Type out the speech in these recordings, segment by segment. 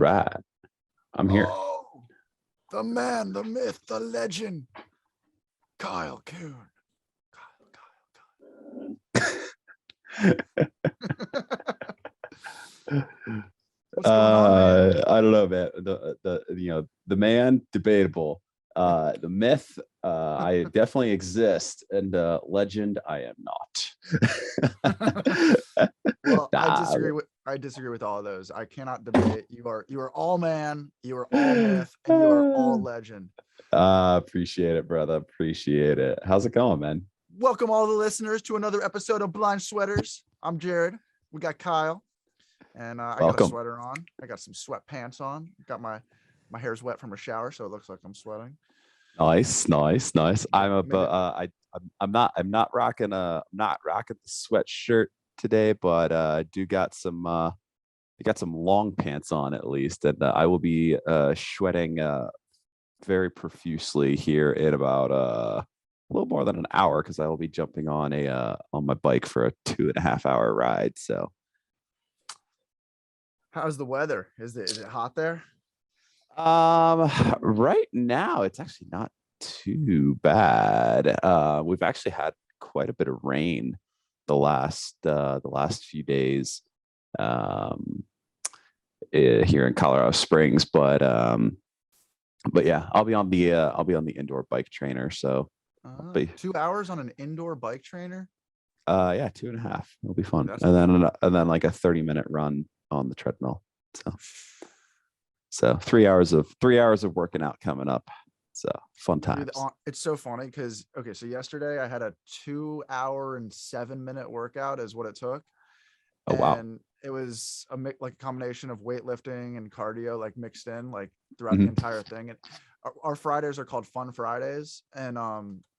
right. I'm here. Oh, the man, the myth, the legend, Kyle Coon. What's going on, man? I don't know, man. The man, debatable. The myth, I definitely exist, and legend, I am not. Well, I Nah. disagree with all of those. I cannot debate. You are all man, you are all myth, and you are all legend. Appreciate it, brother. Appreciate it. How's it going, man? Welcome all the listeners to another episode of Blind Sweaters. I'm Jared. We got Kyle, and I got a sweater on. I got some sweatpants on. Got my hair's wet from a shower, so it looks like I'm sweating. Nice. I'm not rocking the sweatshirt today, but I do got some long pants on at least, and I will be sweating very profusely here in about a little more than an hour, because I will be jumping on my bike for a 2.5 hour ride. So how's the weather? Is it hot there? Right now it's actually not too bad. We've actually had quite a bit of rain the last few days here in Colorado Springs, but yeah, I'll be on the indoor bike trainer. So 2 hours on an indoor bike trainer. Yeah, 2.5. It'll be fun. And then like a 30-minute run on the treadmill. So 3 hours of working out coming up. So fun times. It's so funny because so yesterday I had a 2 hour and 7 minute workout is what it took. Oh, wow. And it was a combination of weightlifting and cardio, like mixed in, like throughout the entire thing. And our Fridays are called Fun Fridays. And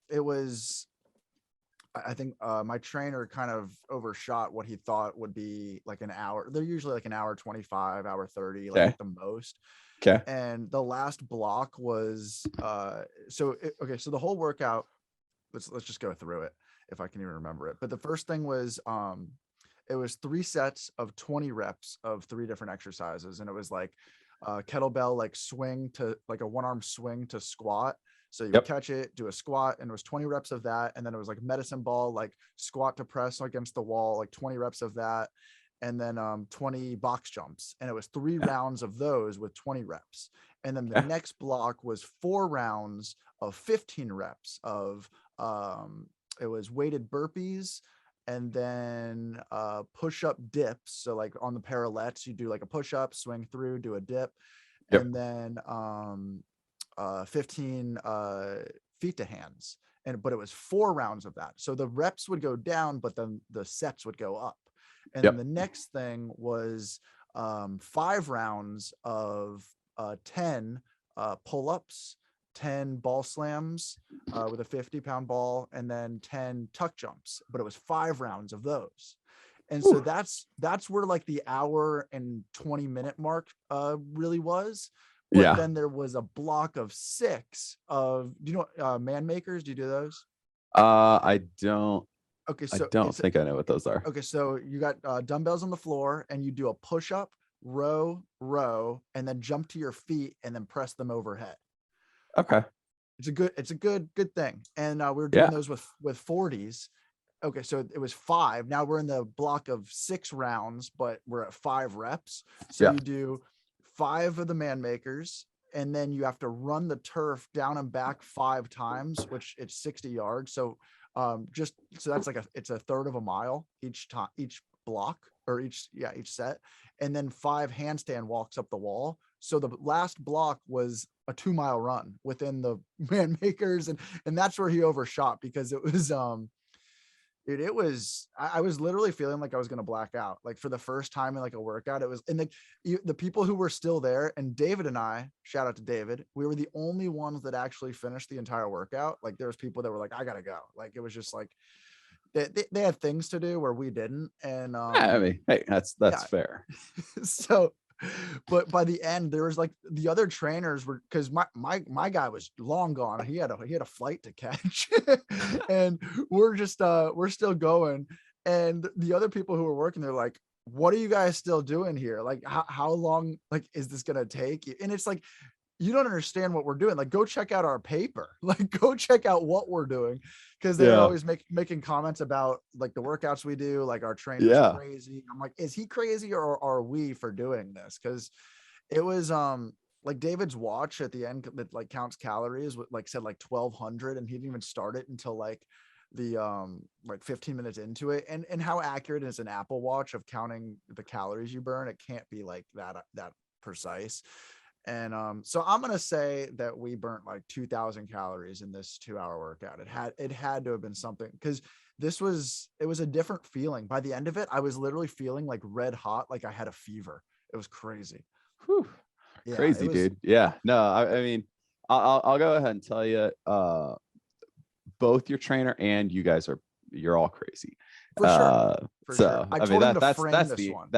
it was, I think my trainer kind of overshot what he thought would be like an hour. They're usually like an hour 25, hour 30, like at the most. Okay. And the last block was so the whole workout, let's just go through it if I can even remember it. But the first thing was it was 3 sets of 20 reps of 3 different exercises, and it was like kettlebell, like swing to like a 1-arm swing to squat. So you would catch it, do a squat, and it was 20 reps of that. And then it was like medicine ball, like squat to press against the wall, like 20 reps of that. And then 20 box jumps. And it was 3 rounds of those with 20 reps. And then the next block was 4 rounds of 15 reps of it was weighted burpees, and then push-up dips. So like on the parallettes, you do like a push-up, swing through, do a dip, and then 15 feet to hands. But it was 4 rounds of that. So the reps would go down, but then the sets would go up. And then the next thing was 5 rounds of 10 pull-ups, 10 ball slams with a 50-pound ball, and then 10 tuck jumps. But it was 5 rounds of those. And so that's where like the hour and 20-minute mark really was. But then there was a block of 6 of, do you know man makers? Do you do those? I don't. Okay, so I don't think I know what those are. Okay, so you got dumbbells on the floor, and you do a push-up, row, and then jump to your feet, and then press them overhead. Okay, it's a good thing. And we were doing those with 40s. Okay, so it was 5. Now we're in the block of 6 rounds, but we're at 5 reps. So you do 5 of the man makers, and then you have to run the turf down and back 5 times, which it's 60 yards. So that's like it's a third of a mile each time, each block, or each set, and then 5 handstand walks up the wall. So the last block was a 2-mile run within the man makers, and that's where he overshot, because it was I was literally feeling like I was going to black out, like for the first time in like a workout. It was, and the people who were still there, and David and I, shout out to David, we were the only ones that actually finished the entire workout. Like there was people that were like, I gotta go. Like it was just like they had things to do where we didn't. And I mean, hey, that's fair. So, but by the end, there was like the other trainers were, because my guy was long gone. He had a flight to catch, and we're still going. And the other people who were working, they're like, what are you guys still doing here? Like, how long, like, is this going to take you? And it's like, you don't understand what we're doing. Like, go check out our paper, like, go check out what we're doing. Cause they're Yeah. always making comments about like the workouts we do, like our trainer's Yeah. crazy. I'm like, is he crazy or are we for doing this? Cause it was, like David's watch at the end that like counts calories, like said like 1200, and he didn't even start it until like the like 15 minutes into it. And how accurate is an Apple Watch of counting the calories you burn? It can't be like that precise. And so I'm gonna say that we burnt like 2000 calories in this 2-hour workout. It had to have been something, because it was a different feeling. By the end of it, I was literally feeling like red hot, like I had a fever. It was crazy. Whew. Yeah, it Crazy, was dude. Yeah. No, I mean, I'll go ahead and tell you, both your trainer and you guys you're all crazy. for sure. For sure. So I I mean told him to frame that's this one.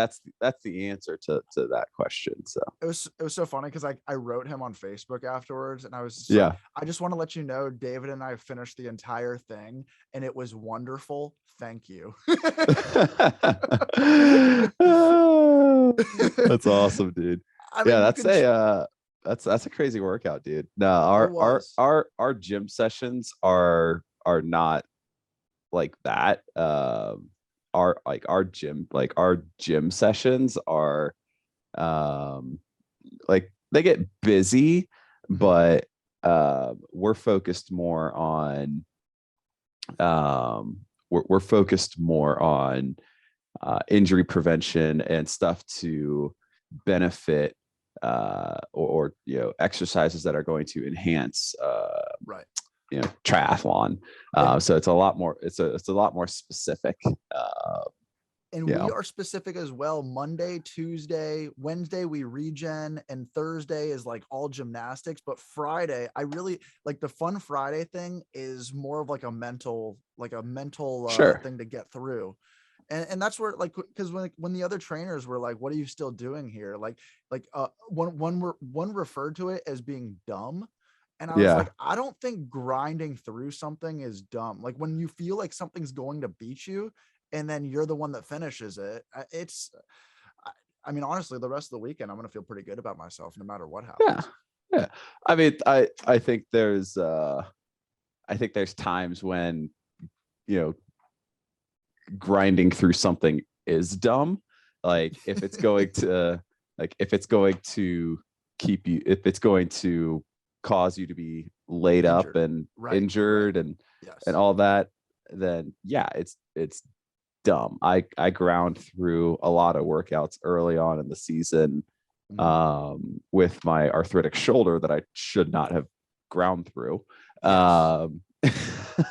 the answer to that question. So It was so funny because I wrote him on Facebook afterwards, and I was just like, yeah. I just want to let you know, David and I finished the entire thing, and it was wonderful. Thank you. That's awesome, dude. I Yeah, mean, you can. that's a crazy workout, dude. No, It was. our gym sessions are not like that. Our gym sessions are like they get busy, Mhm. but we're focused more on we're focused more on injury prevention and stuff to benefit or exercises that are going to enhance Right. triathlon. And So it's a lot more it's a lot more specific. and you we know are specific as well. Monday, Tuesday, Wednesday we regen, and Thursday is like all gymnastics. But Friday, I really like the fun Friday thing is more of like a mental Sure. thing to get through. And that's where, like, because when the other trainers were like, what are you still doing here, one referred to it as being dumb, and I was Yeah. like, I don't think grinding through something is dumb. Like, when you feel like something's going to beat you and then you're the one that finishes it, I, I mean, honestly, the rest of the weekend I'm going to feel pretty good about myself no matter what Yeah. happens. Yeah. I mean, I think there's times when you know grinding through something is dumb. Like if it's going to keep you, if it's going to cause you to be laid up Injured. and Right. injured and Yes. all that, then yeah, it's dumb. I ground through a lot of workouts early on in the season Mhm. with my arthritic shoulder that I should not have ground through. Yes. Um,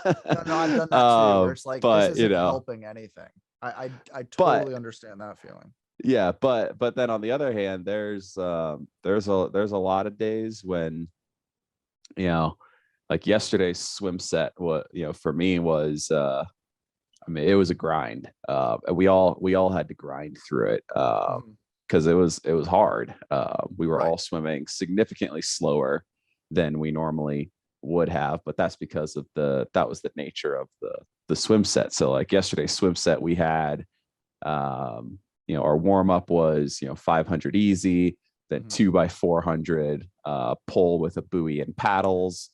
No, I've done that too, where it's like, this but isn't helping anything. I but totally understand that feeling. yeah, but then on the other hand, there's a lot of days when you know, like yesterday's swim set, what for me was I mean, it was a grind. And we all had to grind through it Mhm. because it was hard. We were Right. all swimming significantly slower than we normally would have, but that's because of that was the nature of the swim set. So like yesterday's swim set, we had um, our warm up was 500 easy, then Mhm. 2 by 400 pull with a buoy and paddles,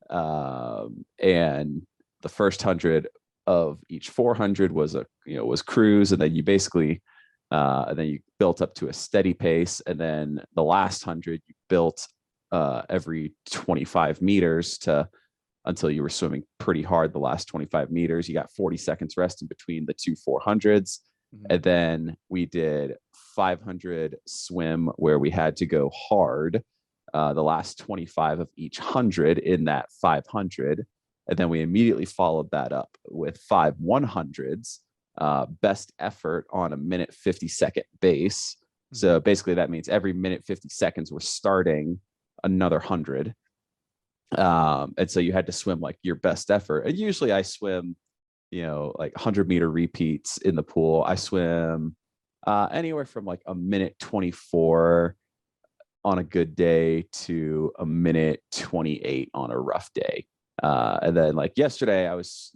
and the first 100 of each 400 was cruise, and then you basically and then you built up to a steady pace, and then the last 100 you built every 25 meters to until you were swimming pretty hard the last 25 meters. You got 40 seconds rest in between the two 400s. Mhm. And then we did 500 swim where we had to go hard the last 25 of each 100 in that 500. And then we immediately followed that up with 5 100s, best effort on a minute 50-second base. Mhm. So basically, that means every minute 50 seconds, we're starting another 100. And so you had to swim like your best effort. And usually I swim, like 100-meter repeats in the pool. I swim anywhere from like a minute 24 on a good day to a minute 28 on a rough day. And then like yesterday, I was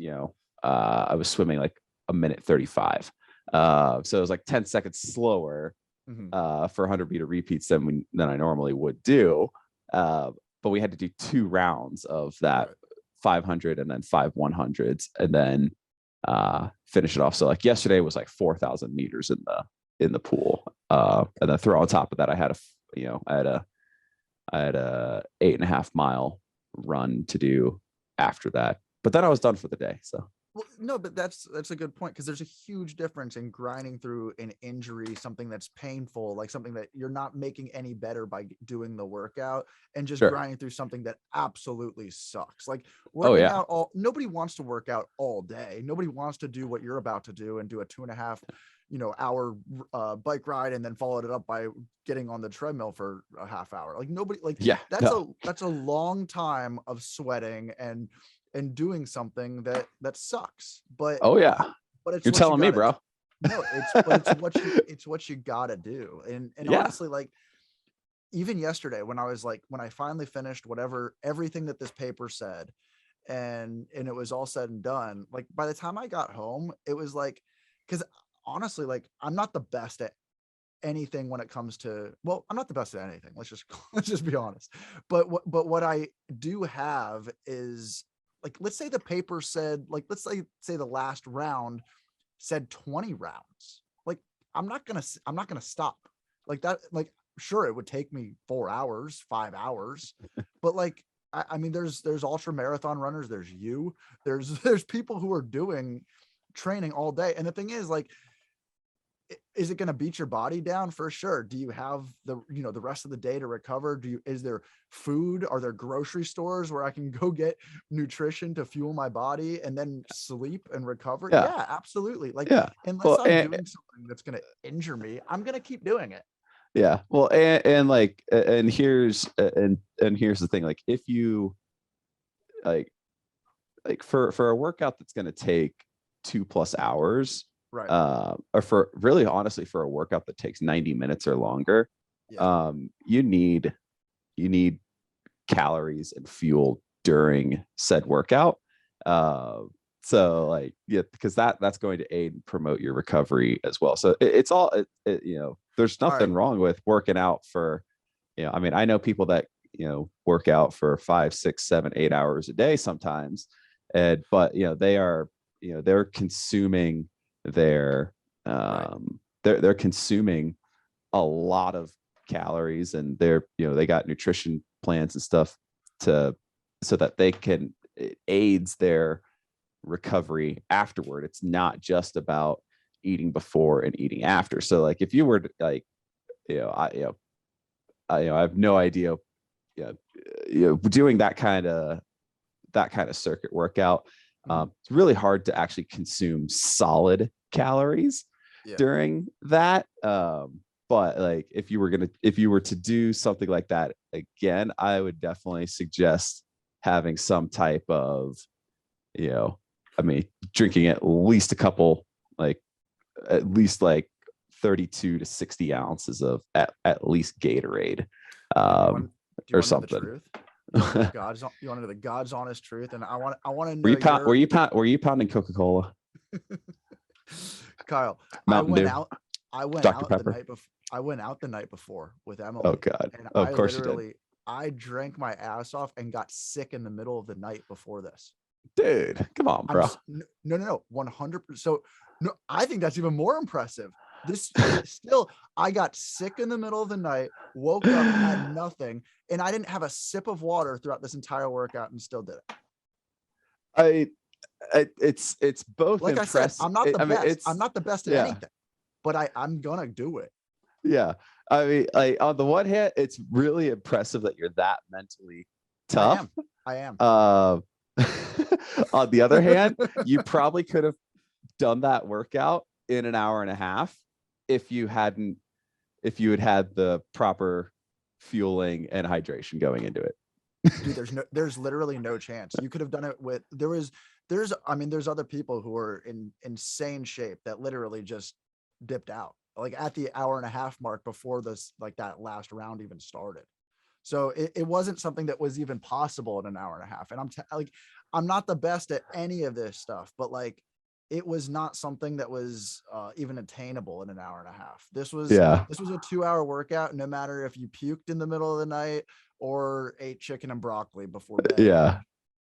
swimming like a minute 35. So it was like 10 seconds slower Mhm. for 100-meter repeats than I normally would do. But we had to do 2 rounds of that Right. 500 and then 5 100s, and then finish it off. So like yesterday was like 4,000 meters in the pool, and then throw on top of that, I had a 8.5 mile run to do after that. But then I was done for the day. So Well, no, but that's a good point, because there's a huge difference in grinding through an injury, something that's painful, like something that you're not making any better by doing the workout, and just sure. grinding through something that absolutely sucks. Like Oh working yeah. out nobody wants to work out all day. Nobody wants to do what you're about to do and do a 2.5 hour bike ride and then followed it up by getting on the treadmill for a half hour. Like nobody, like Yeah. that's No. a long time of sweating and doing something that sucks, Oh yeah. but it's You're what you telling me, gotta do. bro. No, it's what you gotta do. And Yeah. honestly, like even yesterday when I finally finished everything that this paper said, and it was all said and done, like by the time I got home, it was like, because honestly, like I'm not the best at anything when it comes to, well, I'm not the best at anything. Let's just be honest. But what I do have is, like, let's say the paper said, like, let's say the last round said 20 rounds. Like I'm not gonna stop like that. Like sure, it would take me 4 hours, 5 hours, but like I mean, there's ultra marathon runners. There's people who are doing training all day, and the thing is, like, is it going to beat your body down? For sure. Do you have the rest of the day to recover? Is there food? Are there grocery stores where I can go get nutrition to fuel my body and then sleep and recover? Yeah. Yeah, absolutely. Like, Yeah. unless Well, I'm doing something that's going to injure me, I'm going to keep doing it. yeah. Well, and like, and here's the thing. Like, if you like for a workout that's going to take 2+ hours, Right. or for really honestly for a workout that takes 90 minutes or longer, Yeah. you need calories and fuel during said workout. Uh, so like, yeah, because that's going to aid and promote your recovery as well. So it's all there's All right. nothing wrong with working out for, I mean, I know people that work out for 5, 6, 7, 8 hours a day sometimes, and but they are they're consuming their Right. they're consuming a lot of calories, and they got nutrition plans and stuff to so that it aids their recovery afterward. It's not just about eating before and eating after. So like if you were to, like, I have no idea, doing that kind of circuit workout. Mhm. It's really hard to actually consume solid calories Yeah. during that. But like if you were to do something like that again, I would definitely suggest having some type of, I mean, drinking at least like 32 to 60 ounces of at least Gatorade, Dude, do you or want to know the something. truth? You want to know the God's honest truth? And I want to Were know you pound, were your you pound, were you pounding Coca-Cola, Kyle. I Mountain went Dew, out. I went Dr. out the Pepper? night before. I went out the night before with Oh Emily, God. and Oh, of course you did. I drank my ass off and got sick in the middle of the night before this. Dude, come on, bro. No, 100%. So no, I think that's even more impressive. This still, I got sick in the middle of the night, woke up, had nothing, and I didn't have a sip of water throughout this entire workout, and still did it. I, it's both Like I said, impressive. I mean, I'm not the best at yeah, anything, but I'm gonna do it. yeah. I mean, like on the one hand, it's really impressive that you're that mentally I tough. am. I am. Uh, on the other hand, you probably could have done that workout in an hour and a half if you had had the proper fueling and hydration going into it. Dude, there's literally no chance. You could have done it with I mean, there's other people who are in insane shape that literally just dipped out like at the hour and a half mark before this, like that last round even started. So it wasn't something that was even possible in an hour and a half. And like, I'm not the best at any of this stuff, but like it was not something that was even attainable in an hour and a half. This was Yeah. a 2-hour workout, no matter if you puked in the middle of the night or ate chicken and broccoli before bed. Yeah.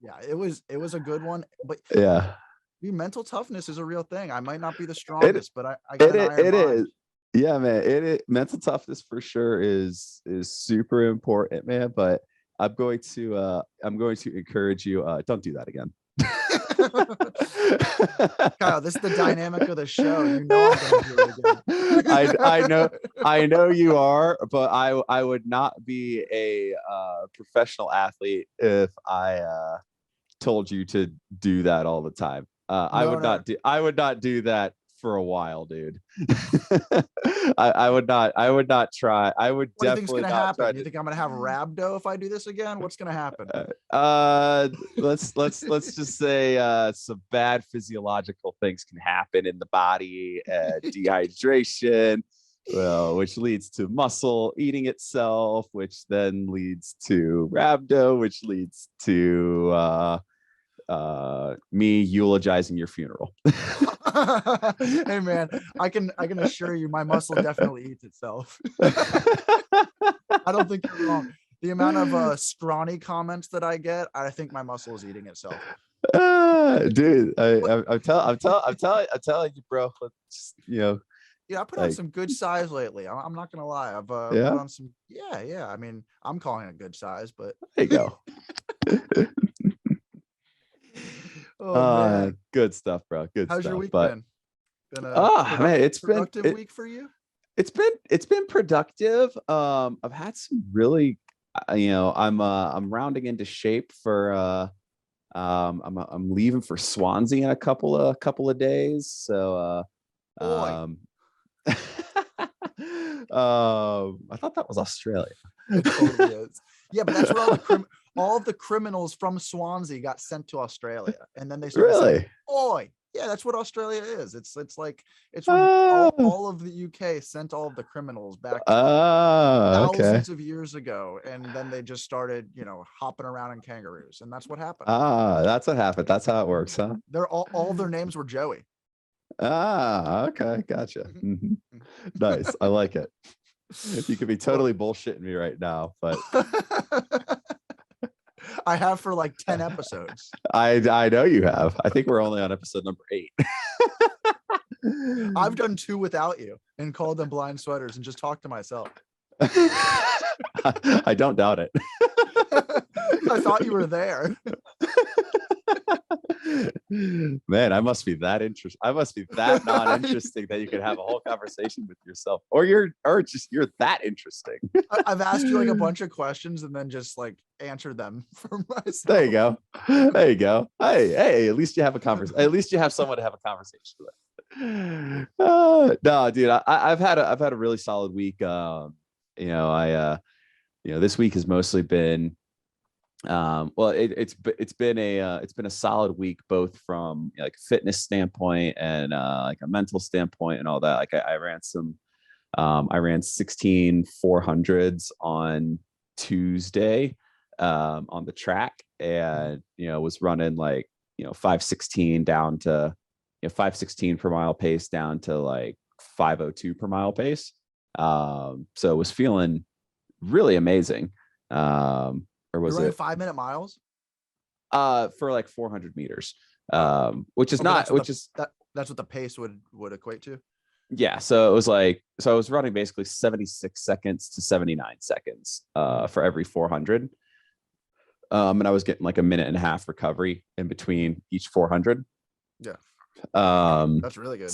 Yeah, it was a good one. But Yeah. mental toughness is a real thing. I might not be the It strongest, but I got an iron it mind. is. Yeah, man. Mental toughness for sure is super important, man. But I'm going to encourage you. Don't do that again. Kyle, this is the dynamic of the show. You know I'm gonna do it again. I know you are, but I would not be a professional athlete if I told you to do that all the time. I would not do that for a while, dude. I would not try. I would What do you think's definitely gonna not happen? try You think I'm gonna have rhabdo if I do this again? What's gonna happen? Let's just say some bad physiological things can happen in the body, dehydration, well, which leads to muscle eating itself, which then leads to rhabdo, which leads to me eulogizing your funeral. Hey man, I can assure you my muscle definitely eats itself. I don't think you're wrong. The amount of scrawny comments that I get, I think my muscle is eating itself. Dude, I'm telling you, bro. Yeah, I put on some good size lately. I'm not gonna lie. I've put on some. Yeah. I mean, I'm calling it good size, but there you go. Oh man, good stuff, bro. Good How's stuff. your week but been? Been man, it's been productive week for you. It's been productive. I've had some really, I'm rounding into shape for I'm leaving for Swansea in a couple of days. So I thought that was Australia. It totally is. Yeah, but that's where all of the criminals from Swansea got sent to Australia, and then they started saying, "Oi, yeah, that's what Australia is. It's like it's when all of the UK sent all of the criminals back thousands of years ago, and then they just started, hopping around in kangaroos, and that's what happened. That's what happened. That's how it works, huh? They're all their names were Joey. Okay, gotcha. Mm-hmm. Nice, I like it. You could be totally bullshitting me right now, but I have for like 10 episodes. I know you have. I think we're only on episode number 8. I've done 2 without you and called them blind sweaters and just talked to myself. I don't doubt it. I thought you were there. Man, I must be that interesting. I must be that non-interesting that you could have a whole conversation with yourself, or you're that interesting. I've asked you like a bunch of questions and then just like answered them for myself. There you go. There you go. Hey, at least you have a conversation. At least you have someone to have a conversation with. No, dude, I've had a really solid week. This week has mostly been it's been a solid week, both from like fitness standpoint and like a mental standpoint and all that. Like I ran 16 400s on Tuesday on the track, and was running like 516 down to 516 per mile pace down to like 502 per mile pace. So it was feeling really amazing. Or was it 5-minute miles? For like 400 meters, which is that's what the pace would equate to. Yeah, so it was like, I was running basically 76 seconds to 79 seconds for every 400, and I was getting like a minute and a half recovery in between each 400. Yeah, that's really good.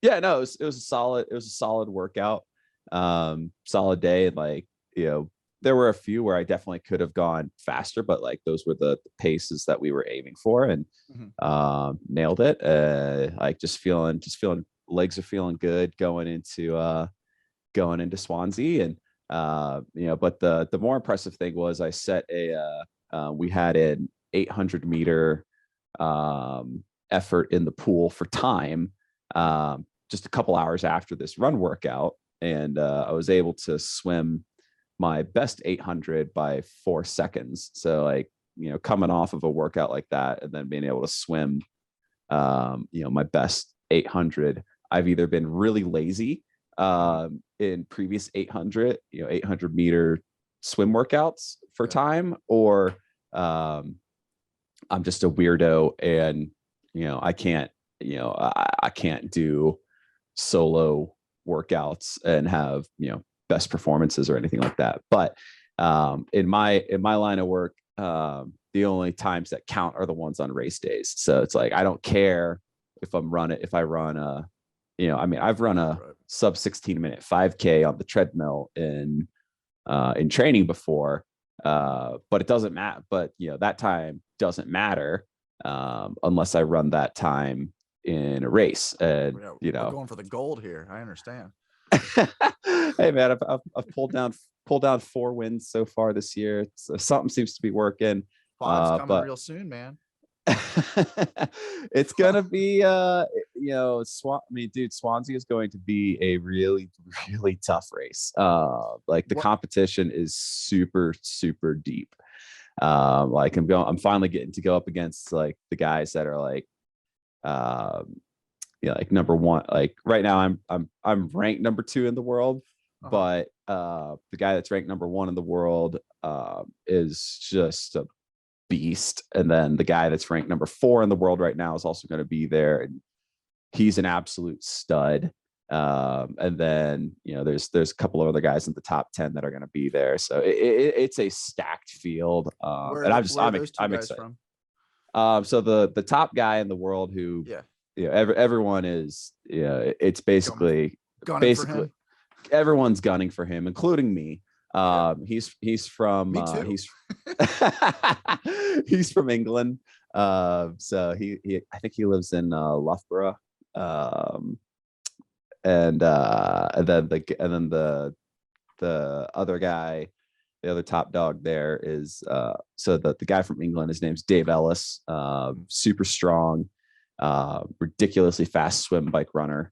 Yeah, no, it was a solid workout, solid day. Like, there were a few where I definitely could have gone faster, but like those were the paces that we were aiming for, and nailed it. Like just feeling legs are feeling good going into Swansea, and but the more impressive thing was I set we had an 800 meter effort in the pool for time just a couple hours after this run workout, and I was able to swim my best 800 by 4 seconds. So like, coming off of a workout like that and then being able to swim my best 800, I've either been really lazy in previous 800 meter swim workouts for time, or I'm just a weirdo and I can't do solo workouts and have best performances or anything like that. But in my line of work, the only times that count are the ones on race days. So it's like I don't care if I run I've run a sub 16-minute 5K on the treadmill in training before, but it doesn't matter. But that time doesn't matter unless I run that time in a race. And we're going for the gold here. I understand. Hey man, I've pulled down 4 wins so far this year. So something seems to be working. 5's coming real soon, man. It's gonna be Swansea is going to be a really, really tough race. Like the competition is super, super deep. Like I'm finally getting to go up against like the guys that are like like number one. Like right now I'm ranked number 2 in the world, but the guy that's ranked number 1 in the world is just a beast. And then the guy that's ranked number 4 in the world right now is also going to be there, and he's an absolute stud. And then there's a couple of other guys in the top 10 that are going to be there. So it's a stacked field. And I'm excited. From? So the top guy in the world who everyone is it's basically everyone's gunning for him, including me. He's from he's from England. So he I think he lives in Loughborough. And then the other guy, the other top dog there is so the guy from England, his name's Dave Ellis. Super strong, ridiculously fast swim bike runner.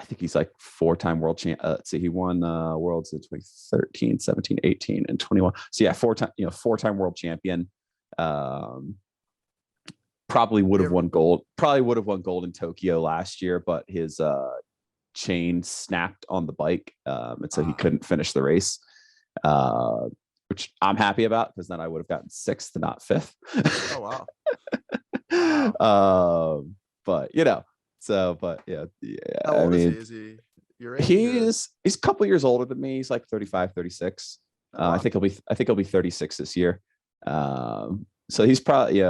I think he's like 4-time world champ. Let's see, he won worlds in 2013, 17, 18, and 21. So yeah, 4-time world champion. Probably would have won gold in Tokyo last year, but his chain snapped on the bike, and so he couldn't finish the race, which I'm happy about, because then I would have gotten 6th and not 5th. Oh wow. But How old is he? He's a couple years older than me. He's like 35, 36. Wow. I think he'll be 36 this year. So he's probably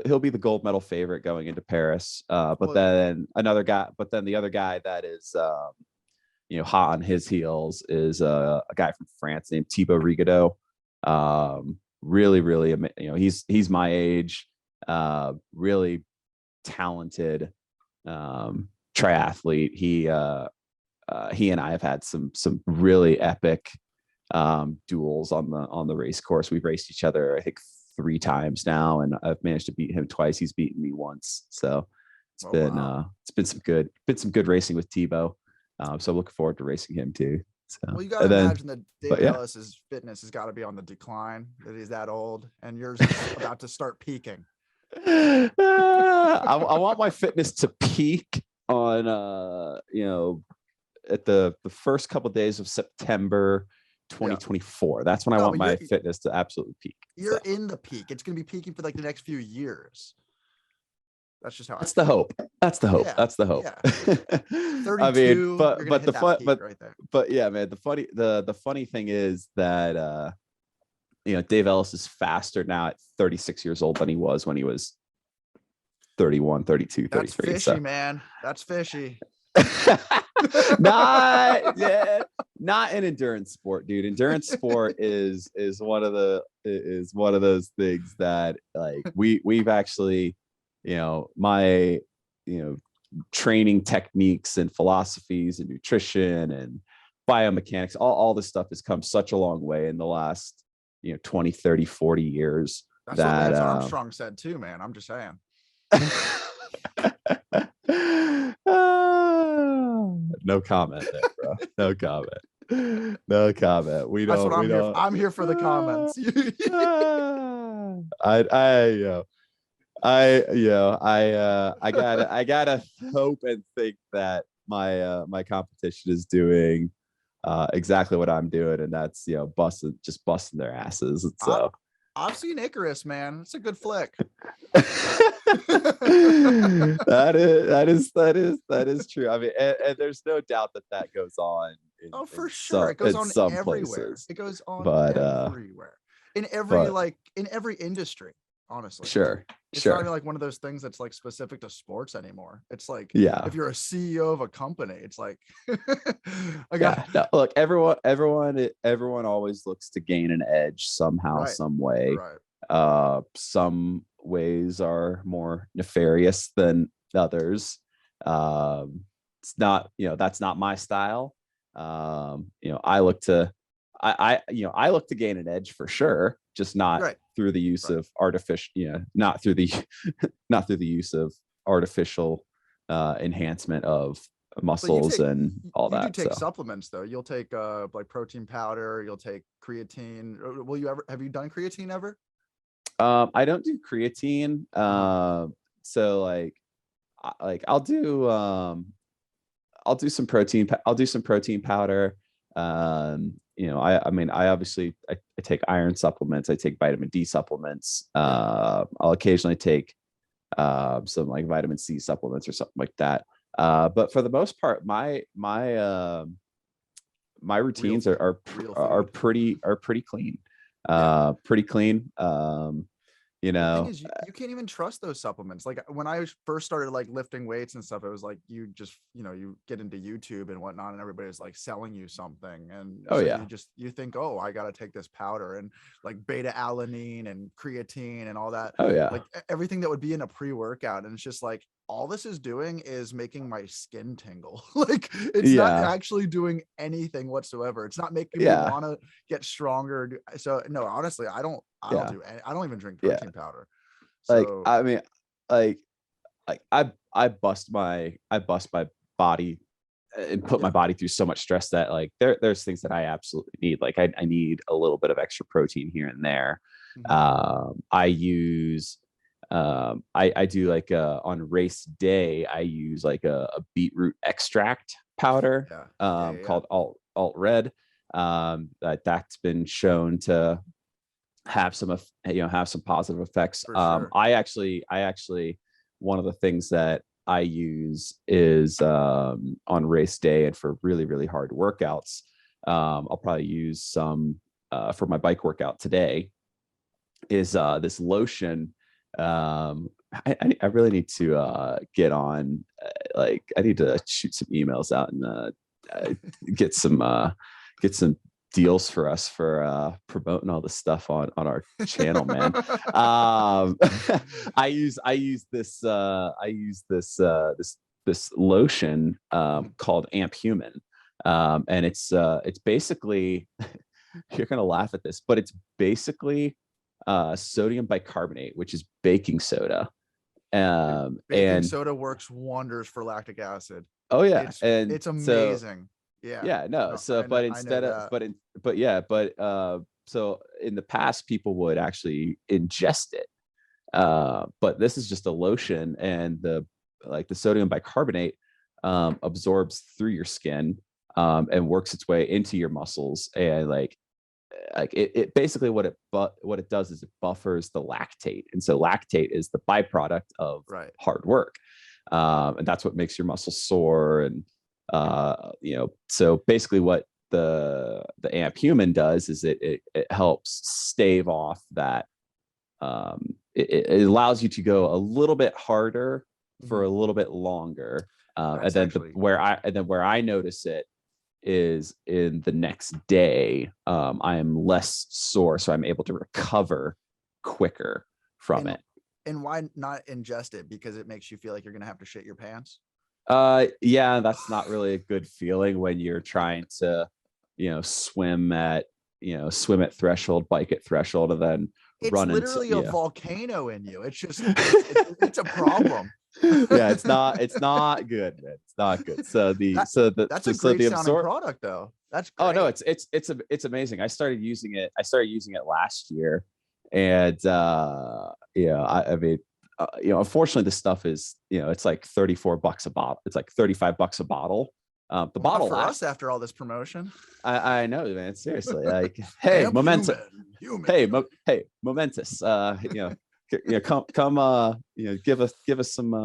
he'll be the gold medal favorite going into Paris. But then the other guy that is hot on his heels is a guy from France named Thibaut Rigaudot. Really, he's my age. Really talented triathlete. He and I have had some really epic duels on the race course. We've raced each other, I think, 3 times now, and I've managed to beat him twice. He's beaten me once. So it's been some good racing with Thibaut. So I'm looking forward to racing him too. So, well, you got to imagine that Dave Ellis's fitness has got to be on the decline, that he's that old, and yours is about to start peaking. I want my fitness to peak on at the first couple of days of September 2024. That's when I want my fitness to absolutely peak. You're in the peak. It's going to be peaking for like the next few years. That's just how. That's the hope. That's the hope. Yeah. That's the hope. Yeah. 32. But yeah, man. The funny thing is that Dave Ellis is faster now at 36 years old than he was when he was 31, 32, 33. That's fishy, man. That's fishy. Not an endurance sport, dude. Endurance sport is one of those things that like we've actually, my training techniques and philosophies and nutrition and biomechanics, all this stuff has come such a long way in the last 20, 30, 40 years. That's what Lance Armstrong said too, man. I'm just saying. No comment there, bro. No comment. No comment. We don't. That's what I'm here for the comments. I gotta hope and think that my competition is doing exactly what I'm doing, and that's busting their asses. And I, so I've seen Icarus, man. It's a good flick. that is true. I mean, and there's no doubt that goes on Oh, for sure. It goes in on some everywhere. places, It goes on but everywhere. In every but like in every industry, honestly. sure, It's not even sure, like one of those things that's like specific to sports anymore. It's like yeah. if you're a CEO of a company, it's like I got Yeah, no, look, everyone always looks to gain an edge somehow, right, some way. right. Some ways are more nefarious than others. It's not, that's not my style. I look to, I look to gain an edge for sure, just not Right, through the use right. of artificial, not through the, not through the use of artificial enhancement of But you muscles take and all you do that. take So supplements though. You'll take like protein powder, you'll take creatine. Will you ever have you done creatine ever? I don't do creatine. So like I'll do some protein. I'll do some protein powder. I mean, I obviously I take iron supplements. I take vitamin D supplements. Yeah. I'll occasionally take some like vitamin C supplements or something like that. But for the most part, my Real routines real are food. pretty clean. Yeah. Pretty clean. You The thing know, is, you can't even trust those supplements. Like when I first started like lifting weights and stuff, it was like you just, you get into YouTube and whatnot, and everybody's like selling you something. And oh so yeah, you think, oh, I got to take this powder and like beta alanine and creatine and all that, oh yeah, like everything that would be in a pre-workout. And it's just like, all this is doing is making my skin tingle. Like it's not yeah, actually doing anything whatsoever. It's not making me yeah, want to get stronger. So no, honestly, yeah, I don't even drink yeah. protein powder. Like So I mean, like I bust my body and put my yeah. body through so much stress that like there's things that I absolutely need. Like I need a little bit of extra protein here and there. Mhm. I use I do like on race day I use like a beetroot extract powder Yeah. Yeah. Yeah. Yeah. called alt red. That's been shown to have some have some positive effects. For sure. I actually one of the things that I use is on race day and for really hard workouts. I'll probably use some for my bike workout today. Is this lotion? I really need to get on. Like I need to shoot some emails out and get some deals for us for promoting all this stuff on our channel, man. I use this lotion Mhm. called Amp Human. And it's basically you're gonna laugh at this, but it's basically sodium bicarbonate, which is baking soda. Baking And soda works wonders for lactic acid. oh yeah, It's and it's so amazing. Yeah. yeah, no. No, So, but I know instead of, that. but yeah, but so in the past, people would actually ingest it. But this is just a lotion, and the sodium bicarbonate absorbs through your skin and works its way into your muscles, and like it basically what it does is it buffers the lactate, and so lactate is the byproduct of Right. hard work, and that's what makes your muscles sore. And so basically what the amp human does is it helps stave off that. It allows you to go a little bit harder for Mhm. a little bit longer, That's actually and then where I notice it is in the next day. I am less sore, so I'm able to recover quicker from and it. and why not ingest it? Because it makes you feel like you're gonna have to shit your pants. Yeah, that's not really a good feeling when you're trying to, swim at threshold, bike at threshold, and then It's run into, literally a volcano in you. It's just it's a problem. yeah, it's not good, man. It's not good. So That that's a so great the sounding absorb. product though. That's Oh no, great. it's amazing. I started using it last year, and yeah, I mean, unfortunately this stuff is, it's like $34 a bottle. It's like $35 a bottle. The Well, bottle not for lasts. us after all this promotion. I know, man. Seriously, like, hey, momentous. Hey, momentous. Come. Give us some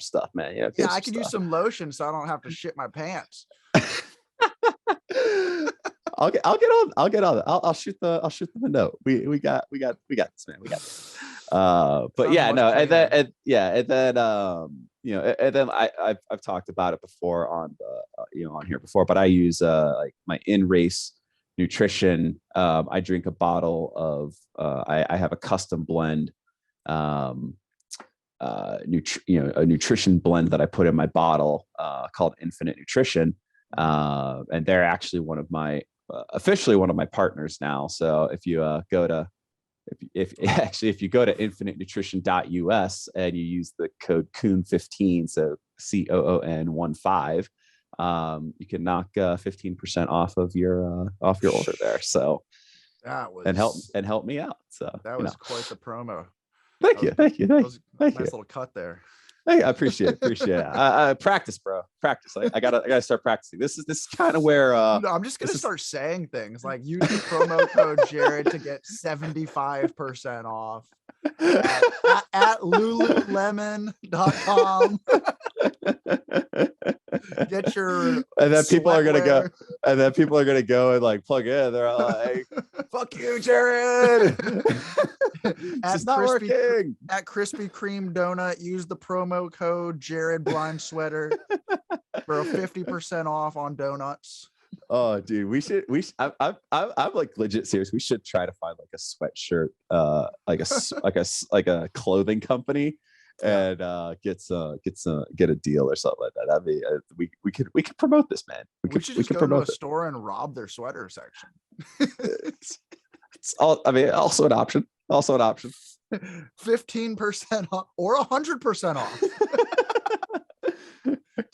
stuff, man. Yeah, I could use some lotion so I don't have to shit my pants. I'll get on. I'll shoot them a note. We got this, man. We got this. But Sounds yeah, no, much and then I've talked about it before on the on here before, but I use like my in race nutrition. I drink a bottle of I have a custom blend, a nutrition blend that I put in my bottle called Infinite Nutrition, and they're actually officially one of my partners now. So if you go to if you go to infinitenutrition.us and you use the code Coon15, so COON15, you can knock 15% off of your order there. So that was and help me out. So that was quite the promo. Thank you. Nice little cut there. Hey, I appreciate it. I practice, bro. Practice. I gotta start practicing. This is kind of where no, I'm just gonna start saying things like use the promo code Jared to get 75% off at lululemon.com. Get your and then people are gonna go and like plug in. They're like, fuck you, Jared. It's not working. At Krispy Kreme donut, use the promo code Jared Blind Sweater for a 50% off on donuts. Oh, dude, we should. I'm like legit serious. We should try to find like a sweatshirt, like a clothing company, and get a deal or something like that. That'd be we could promote this, man. We should just go to a store and rob their sweater section. It's all. I mean, also an option. 15% off or 100% off.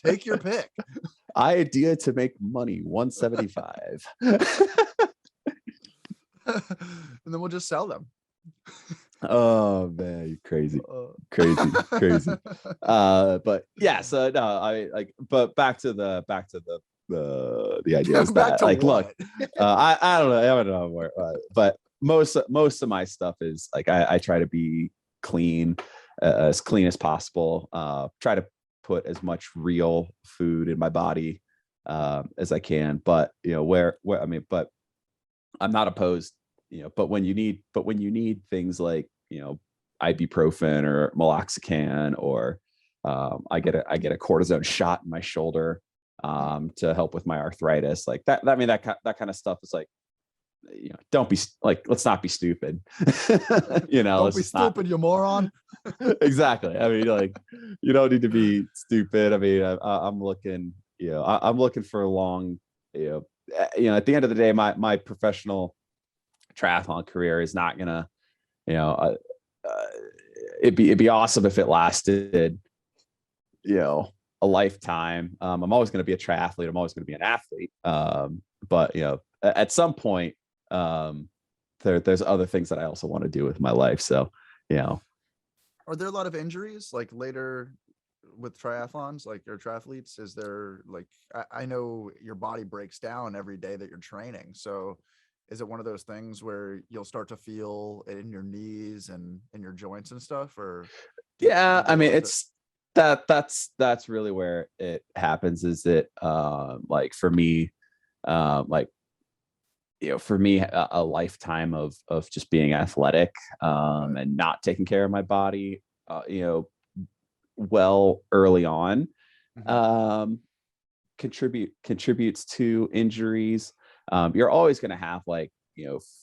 Take your pick. Idea to make money, 175. And then we'll just sell them. Oh man, you crazy. But yeah, so no, I like. But back to the idea is that like, look, I don't know more, but most of my stuff is like I try to be clean, as clean as possible. Try to put as much real food in my body as I can. But but I'm not opposed. But when you need things like ibuprofen or meloxicam, or I get a cortisone shot in my shoulder to help with my arthritis, like that. I mean, that kind of stuff is like, don't be like, let's not be stupid. Don't be stupid, you moron. Exactly. I mean, like, you don't need to be stupid. I mean, I'm looking, I'm looking for a long, at the end of the day, my professional triathlon career is not gonna, it'd be awesome if it lasted, a lifetime. I'm always going to be a triathlete. I'm always going to be an athlete. But at some point, there's other things that I also want to do with my life. So, Are there a lot of injuries like later with triathlons, like your triathletes? Is there like, I know your body breaks down every day that you're training. So is it one of those things where you'll start to feel it in your knees and in your joints and stuff? Or yeah, I mean, it's that's really where it happens. Is it like for me, a lifetime of just being athletic and not taking care of my body, well early on, contributes to injuries. You're always going to have like,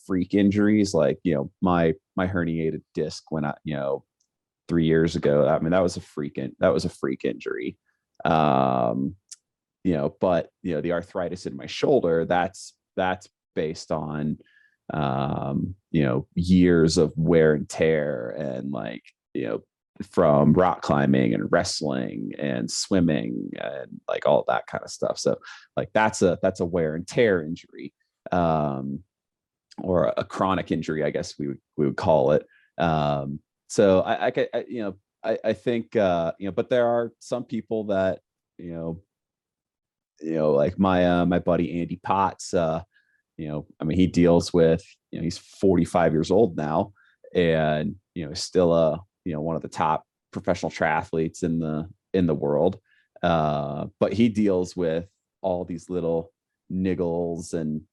freak injuries, like, my herniated disc when 3 years ago. I mean, that was a freak injury. But the arthritis in my shoulder, that's based on, years of wear and tear, and like, from rock climbing and wrestling and swimming and like all that kind of stuff. So like that's a wear and tear injury, or a chronic injury, I guess we would call it. So I think, but there are some people that, like my buddy Andy Potts, I mean, he deals with, he's 45 years old now, and still one of the top professional triathletes in the world. But he deals with all these little niggles and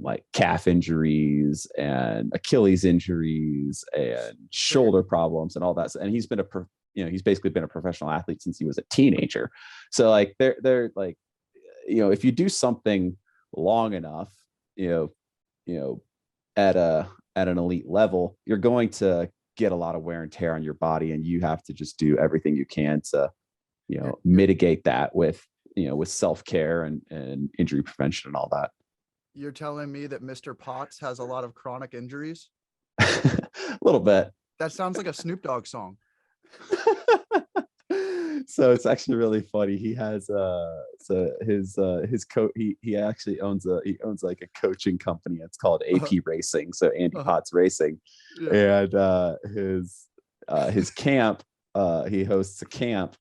like calf injuries and Achilles injuries and shoulder problems and all that. And he's been he's basically been a professional athlete since he was a teenager. So like they're like, if you do something long enough, at an elite level, you're going to get a lot of wear and tear on your body, and you have to just do everything you can to, mitigate that with self-care and injury prevention and all that. You're telling me that Mr. Potts has a lot of chronic injuries? A little bit. That sounds like a Snoop Dogg song. So it's actually really funny. He has so his coach, he actually owns like a coaching company. It's called AP Racing, so Andy Potts Racing. Yeah. And his camp, he hosts a camp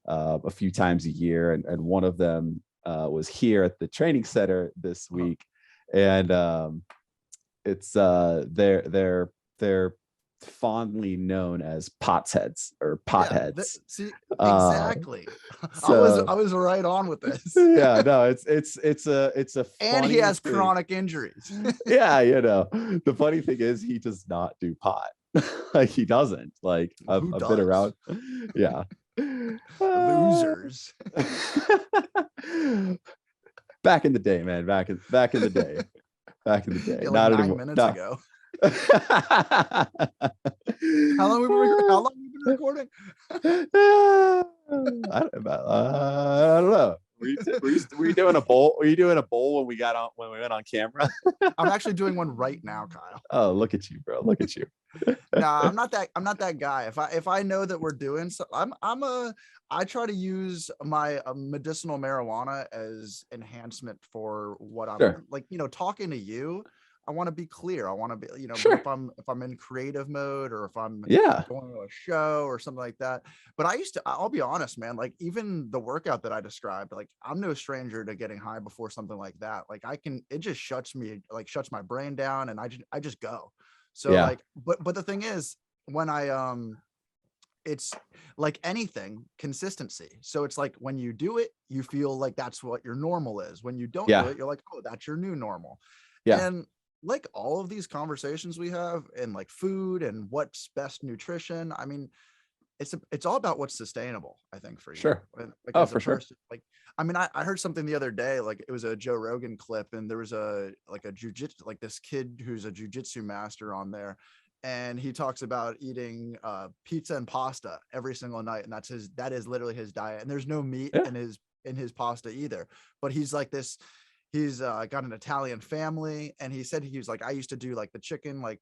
a few times a year, and one of them was here at the training center this week. And it's they're fondly known as pots heads or pot heads. See, exactly. So, I was right on with this. Yeah, no, it's a and he has chronic injuries. Yeah, the funny thing is he does not do pot. Like he doesn't. Like I've been around. Yeah. Losers. Back in the day, man. Back in the day. Yeah, like not 9 anymore. minutes ago. How long have we been recording? I don't know. Were you doing a bowl? Were you doing a bowl when we went on camera? I'm actually doing one right now, Kyle. Oh, look at you, bro. Look at you. Nah, I'm not that guy. If I know that we're doing so, I try to use my medicinal marijuana as enhancement for what I'm like, talking to you. I want to be clear. I want to be, if I'm in creative mode or if I'm going to a show or something like that. But I'll be honest, man, like even the workout that I described, like I'm no stranger to getting high before something like that. Like it just shuts my brain down and I just go. So like, but the thing is when it's like anything, consistency. So it's like when you do it, you feel like that's what your normal is. When you don't do it, you're like, oh, that's your new normal. Yeah. And like all of these conversations we have and like food and what's best nutrition, I mean, it's all about what's sustainable, I think, for you. Sure. Like, for sure. Like, I mean, I heard something the other day, like it was a Joe Rogan clip, and there was a jujitsu, like this kid who's a jujitsu master on there. And he talks about eating pizza and pasta every single night. And that is literally his diet. And there's no meat in his pasta either. But he's like this, he's got an Italian family. And he said, he was like, I used to do like the chicken, like,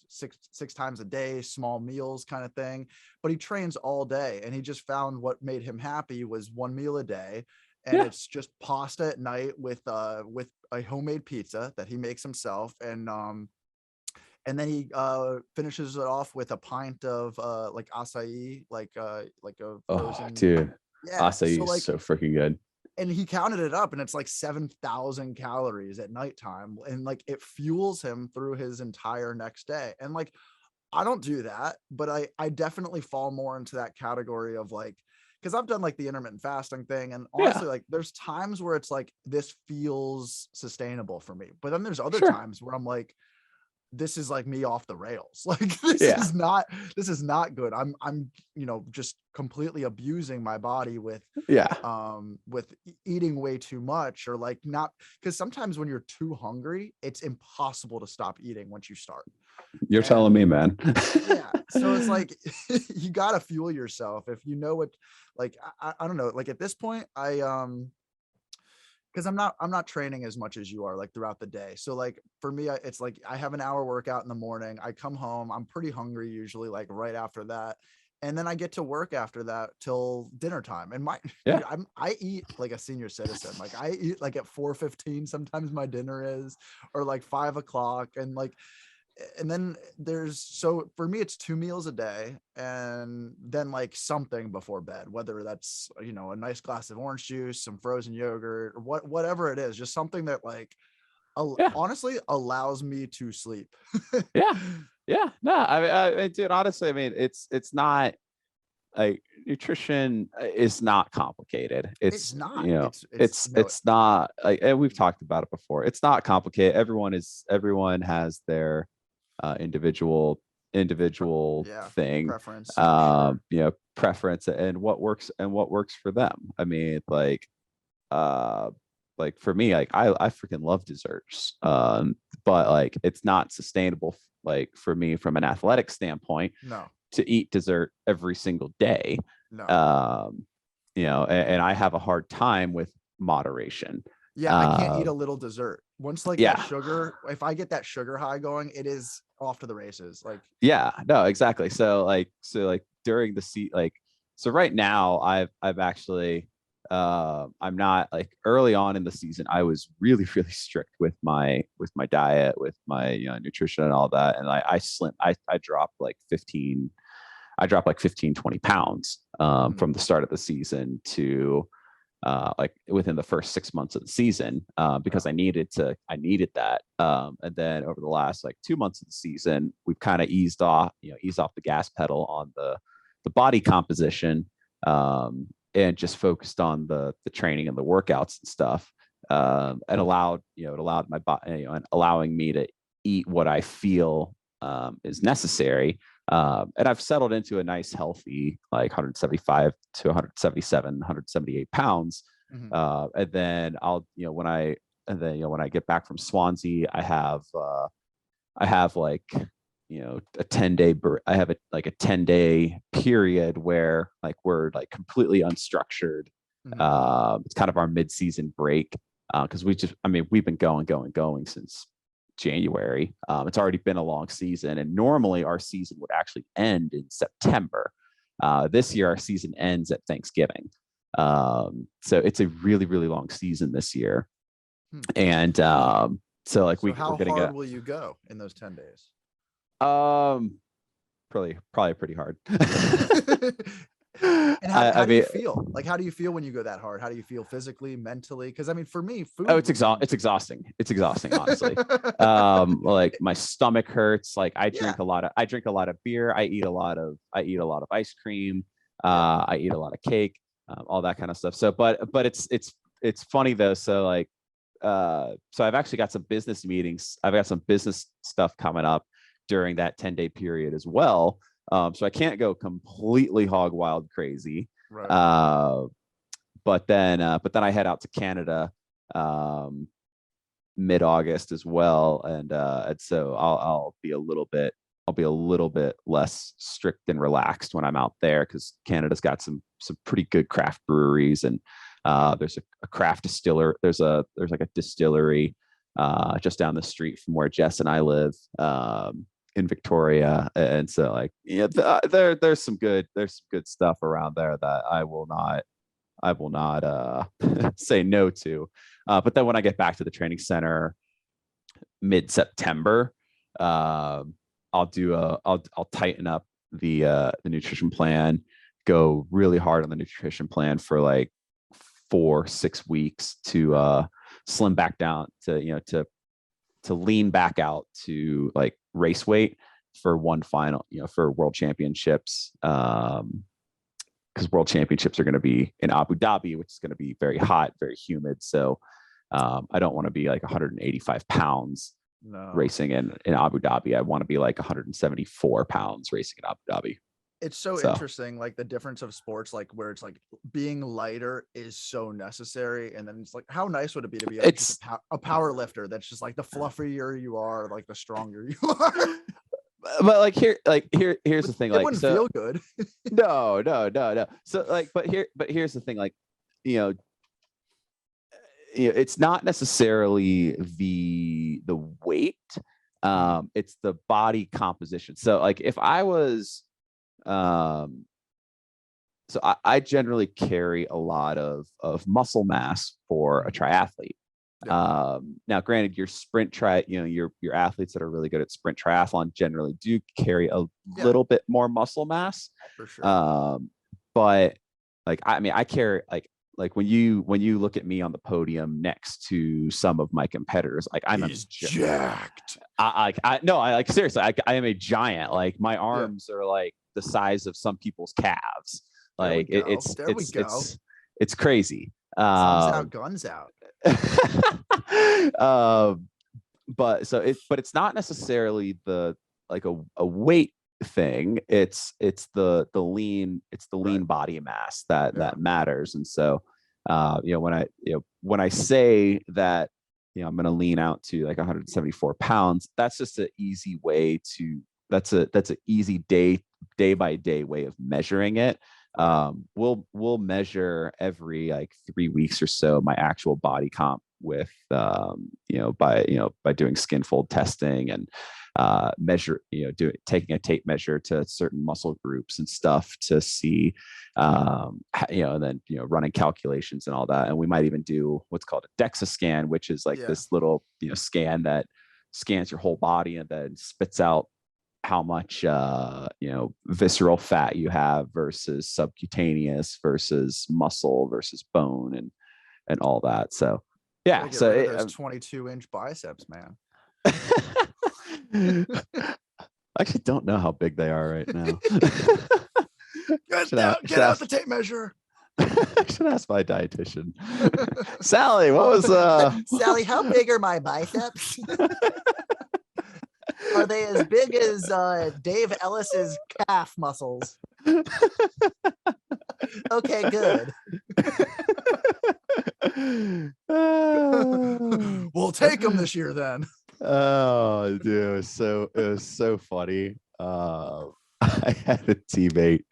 six times a day, small meals kind of thing. But he trains all day. And he just found what made him happy was one meal a day. And it's just pasta at night with a homemade pizza that he makes himself. And then he finishes it off with a pint of like acai, like a frozen. Oh, dude, acai is so freaking good. And he counted it up, and it's like 7,000 calories at nighttime, and like it fuels him through his entire next day. And like, I don't do that, but I definitely fall more into that category of like, because I've done like the intermittent fasting thing, and honestly, like there's times where it's like this feels sustainable for me, but then there's other times where I'm like, this is like me off the rails. Like this is not good. I'm just completely abusing my body with eating way too much, or like not, because sometimes when you're too hungry, it's impossible to stop eating once you start. You're telling me, man. Yeah. So it's like you gotta fuel yourself if you know what, like I don't know, like at this point because I'm not training as much as you are, like throughout the day. So like for me, it's like I have an hour workout in the morning. I come home, I'm pretty hungry usually, like right after that, and then I get to work after that till dinner time. And I eat like a senior citizen. Like I eat like at 4:15. Sometimes my dinner is, or like 5 o'clock, and like and then so for me, it's 2 meals a day, and then like something before bed, whether that's, a nice glass of orange juice, some frozen yogurt, or whatever it is, just something that like Yeah. honestly allows me to sleep. Yeah. Yeah. No, dude, honestly, I mean, it's not like nutrition is not complicated. It's It's, not. it's not like, and we've talked about it before. It's not complicated. Everyone has their individual Yeah, thing, preference for sure. preference and what works for them. I mean, uh, like for me, like I freaking love desserts. But like it's not sustainable, like for me from an athletic standpoint, No, to eat dessert every single day. no. Um, and I have a hard time with moderation. Yeah, I can't eat a little dessert. Once like that Yeah, sugar, if I get that sugar high going, it is off to the races. Like, yeah, no, exactly. So like during the so right now I've actually I'm not like early on in the season. I was really really strict with my diet, with my nutrition and all that, and I dropped like 20 pounds from the start of the season to like within the first 6 months of the season, because wow. I needed that. And then over the last like 2 months of the season, we've kind of eased off the gas pedal on the body composition, and just focused on the training and the workouts and stuff. And it allowed my body, and allowing me to eat what I feel is necessary. And I've settled into a nice, healthy, like 175 to 177, 178 pounds. Mhm. And then when I get back from Swansea, I have like, a 10-day, like a 10-day period where like we're like completely unstructured. Mhm. It's kind of our mid-season break. Cause we've been going since January. It's already been a long season, and normally our season would actually end in September. This year, our season ends at Thanksgiving. So it's a really, really long season this year. Hmm. And so like So we're how getting hard will you go in those 10 days? probably pretty hard. And how, I how do you mean, feel? Like, how do you feel when you go that hard? How do you feel physically, mentally? Because I mean, for me, oh, food would it's exhausting. It's exhausting, honestly. be. Like my stomach hurts. Like Yeah, I drink a lot of beer. I eat a lot of ice cream. yeah. I eat a lot of cake, all that kind of stuff. So, but it's funny though. So like, so I've actually got some business meetings. I've got some business stuff coming up during that 10-day period as well. So I can't go completely hog wild crazy. Right. Uh, but then I head out to Canada um, mid-August as well, and so I'll be a little bit less strict and relaxed when I'm out there, because Canada's got some pretty good craft breweries, and there's a craft distiller. There's like a distillery just down the street from where Jess and I live, in Victoria, and so like there's some good stuff around there that I will not say no to. But then when I get back to the training center mid-September, I'll tighten up the nutrition plan, go really hard on the nutrition plan for like 4-6 weeks to slim back down to to lean back out to like race weight for one final, for world championships. Because world championships are going to be in Abu Dhabi, which is going to be very hot, very humid. So I don't want to be like 185 pounds No. racing in Abu Dhabi. I want to be like 174 pounds racing in Abu Dhabi. It's so So interesting, like the difference of sports, like where it's like being lighter is so necessary. And then it's like, how nice would it be to be like just it's, a power lifter that's just like the fluffier you are, like the stronger you are. but like here's the thing. It Like, wouldn't so feel good. no. So like, but here's the thing. Like, you know, it's not necessarily the weight. Mhm. It's the body composition. So like if I was um I generally carry a lot of muscle mass for a Mhm. triathlete. Now granted, your your athletes that are really good at sprint triathlon generally do carry a little bit more muscle mass. For sure. But like, I mean, I carry like when you look at me on the podium next to some of my competitors, like He's jacked. I seriously, I am a giant. Like my Yeah. arms are like the size of some people's calves. There we Like go. it's There we go. it's crazy. Thumbs out, guns out. But it's not necessarily the like a weight thing. It's the lean Right. body mass that Yeah. matters. And so when I say that I'm going to lean out to like 174 pounds, that's just an easy way to that's an easy day by day way of measuring it. We'll measure every like 3 weeks or so my actual body comp with by doing skin fold testing and measure taking a tape measure to certain muscle groups and stuff to see and then running calculations and all that. And we might even do what's called a DEXA scan, which is like this little scan that scans your whole body and then spits out how much visceral fat you have versus subcutaneous versus muscle versus bone and all that. So yeah, so those 22-inch biceps, man. I actually don't know how big they are right now. Get out the tape measure. I should ask my dietitian. Sally, what was Sally, how big are my biceps? Are they as big as Dave Ellis's calf muscles? Okay, good. We'll take them this year then. Oh, dude, it was so funny. I had a teammate.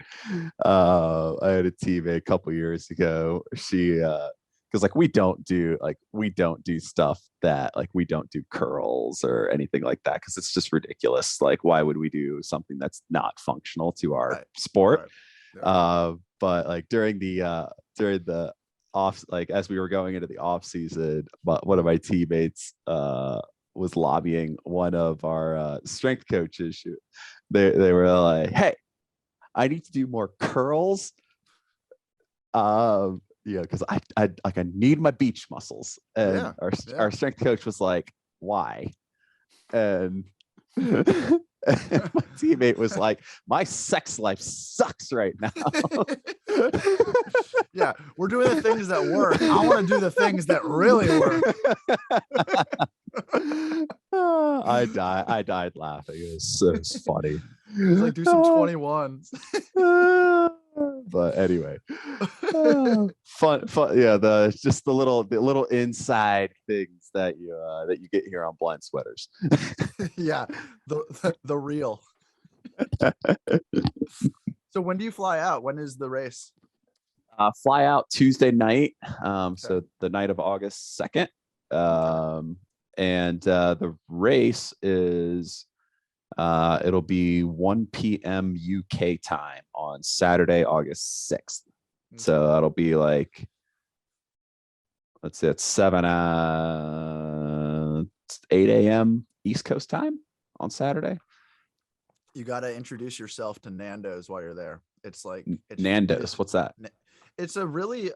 A couple years ago. She because like we don't do stuff that like we don't do curls or anything like that because it's just ridiculous. Like why would we do something that's not functional to our sport? Right. Yeah. But like during the off, like as we were going into the off season, but one of my teammates was lobbying one of our strength coaches. They were like, "Hey, I need to do more curls. Because I need my beach muscles." And our strength coach was like, "Why?" And and my teammate was like, "My sex life sucks right now." Yeah, we're doing the things that work. I want to do the things that really work. I died laughing. It was funny. It's like do some 21s. But anyway, fun. Yeah, the little inside things that you get here on Blind Sweaters. Yeah, the real. So when do you fly out? When is the race? Fly out Tuesday night. So the night of August 2nd. And the race is it'll be 1 p.m. UK time on Saturday, August 6th. So that'll be like, let's see, it's 8 a.m. East Coast time on Saturday. You got to introduce yourself to Nando's while you're there. It's like Nando's. What's that? It's a really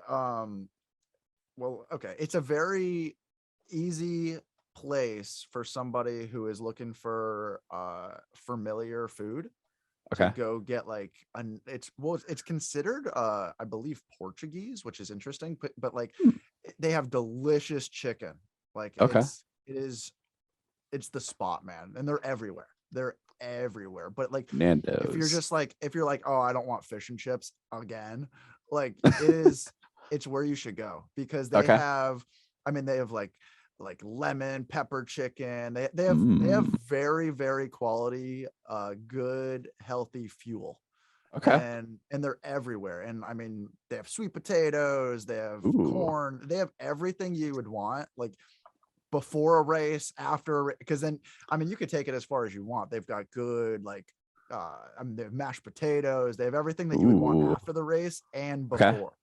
it's a very easy place for somebody who is looking for familiar food. To go get like it's considered I believe Portuguese, which is interesting, but like they have delicious chicken. Like it's the spot, man, and they're everywhere. But like Nando's, if you're like, oh, I don't want fish and chips again, like it's where you should go, because they have like lemon pepper chicken. They have very, very quality good healthy fuel. And they're everywhere. And I mean, they have sweet potatoes, they have corn, they have everything you would want, like before a race, after a race, because then I mean you could take it as far as you want. They've got good they have mashed potatoes, they have everything that you would want after the race and before.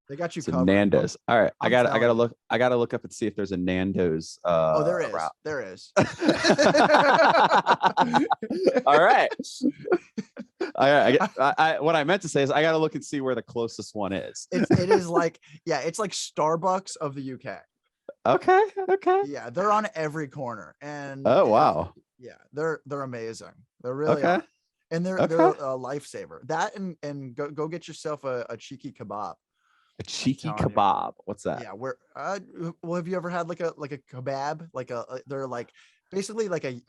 They got you So covered. Nando's. All right. I gotta telling you. look. I gotta look up and see if there's a Nando's Oh, there is. around. There is. All right. What I meant to say is I gotta look and see where the closest one is. It is like, yeah, it's like Starbucks of the UK. Okay. Okay. Yeah, they're on every corner, and Oh wow. yeah, they're amazing. They're really Okay. are. And they're Okay. a lifesaver. That and go get yourself a cheeky kebab. A cheeky telling you. kebab. What's that? Yeah, where well, have you ever had like a kebab? They're like basically like a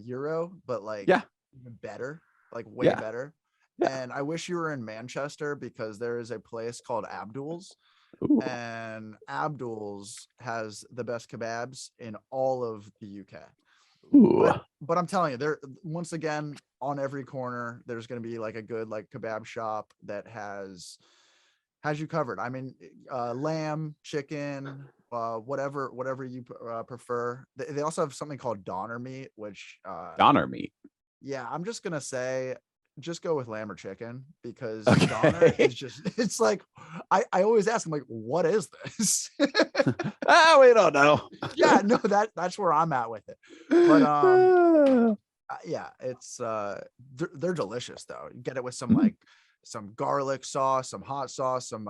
gyro, but like Yeah. even better, like way Yeah. better. Yeah. And I wish you were in Manchester because there is a place called Abdul's, Ooh. and Abdul's has the best kebabs in all of the UK. Ooh. But I'm telling you, there once again on every corner, there's going to be like a good like kebab shop that has you covered. I mean, lamb, chicken, whatever you prefer. They also have something called Donner meat, which Donner meat. yeah, I'm just gonna say, just go with lamb or chicken because Okay. Donner is just, it's like, I always ask, I'm like, what is this? We don't know. Yeah, no, that's where I'm at with it. But yeah, it's they're delicious though. You get it with some like some garlic sauce, some hot sauce, some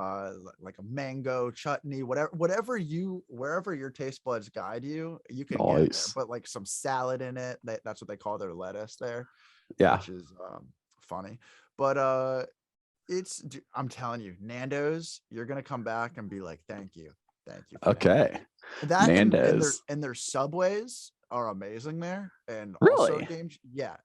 like a mango chutney, wherever your taste buds guide you, you can get it there. But like some salad in it, that's what they call their lettuce there. Yeah. Which is funny. But I'm telling you, Nando's, you're gonna come back and be like, thank you for Okay. that. Nando's and their subways are amazing there, and really also games. Yeah,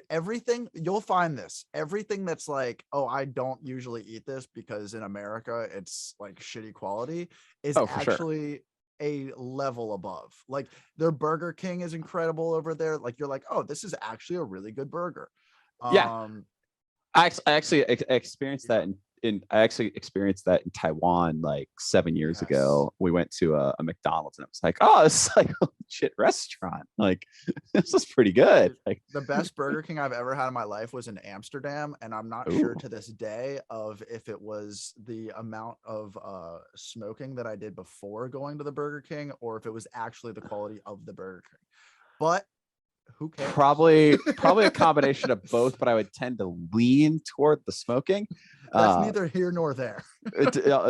everything you'll find this. Everything that's like, oh, I don't usually eat this because in America it's like shitty quality, is actually a level above. Like their Burger King is incredible over there. Like you're like, oh, this is actually a really good burger. Yeah. I actually experienced that in Taiwan like 7 years ago. We went to a McDonald's and it was like, oh, this is like a legit restaurant. Like this is pretty good. Like the best Burger King I've ever had in my life was in Amsterdam, and I'm not sure to this day of if it was the amount of smoking that I did before going to the Burger King or if it was actually the quality of the Burger King. But who cares? Probably a combination of both, but I would tend to lean toward the smoking. That's neither here nor there.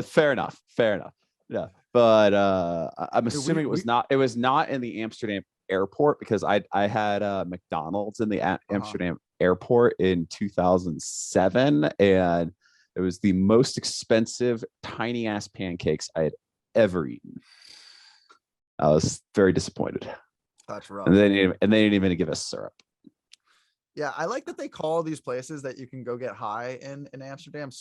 Fair enough. Yeah, but I'm assuming it was not in the Amsterdam airport because I had McDonald's in the Amsterdam airport in 2007, and it was the most expensive tiny ass pancakes I had ever eaten. I was very disappointed. That's rough. And they didn't even give us syrup. Yeah, I like that they call these places that you can go get high in Amsterdam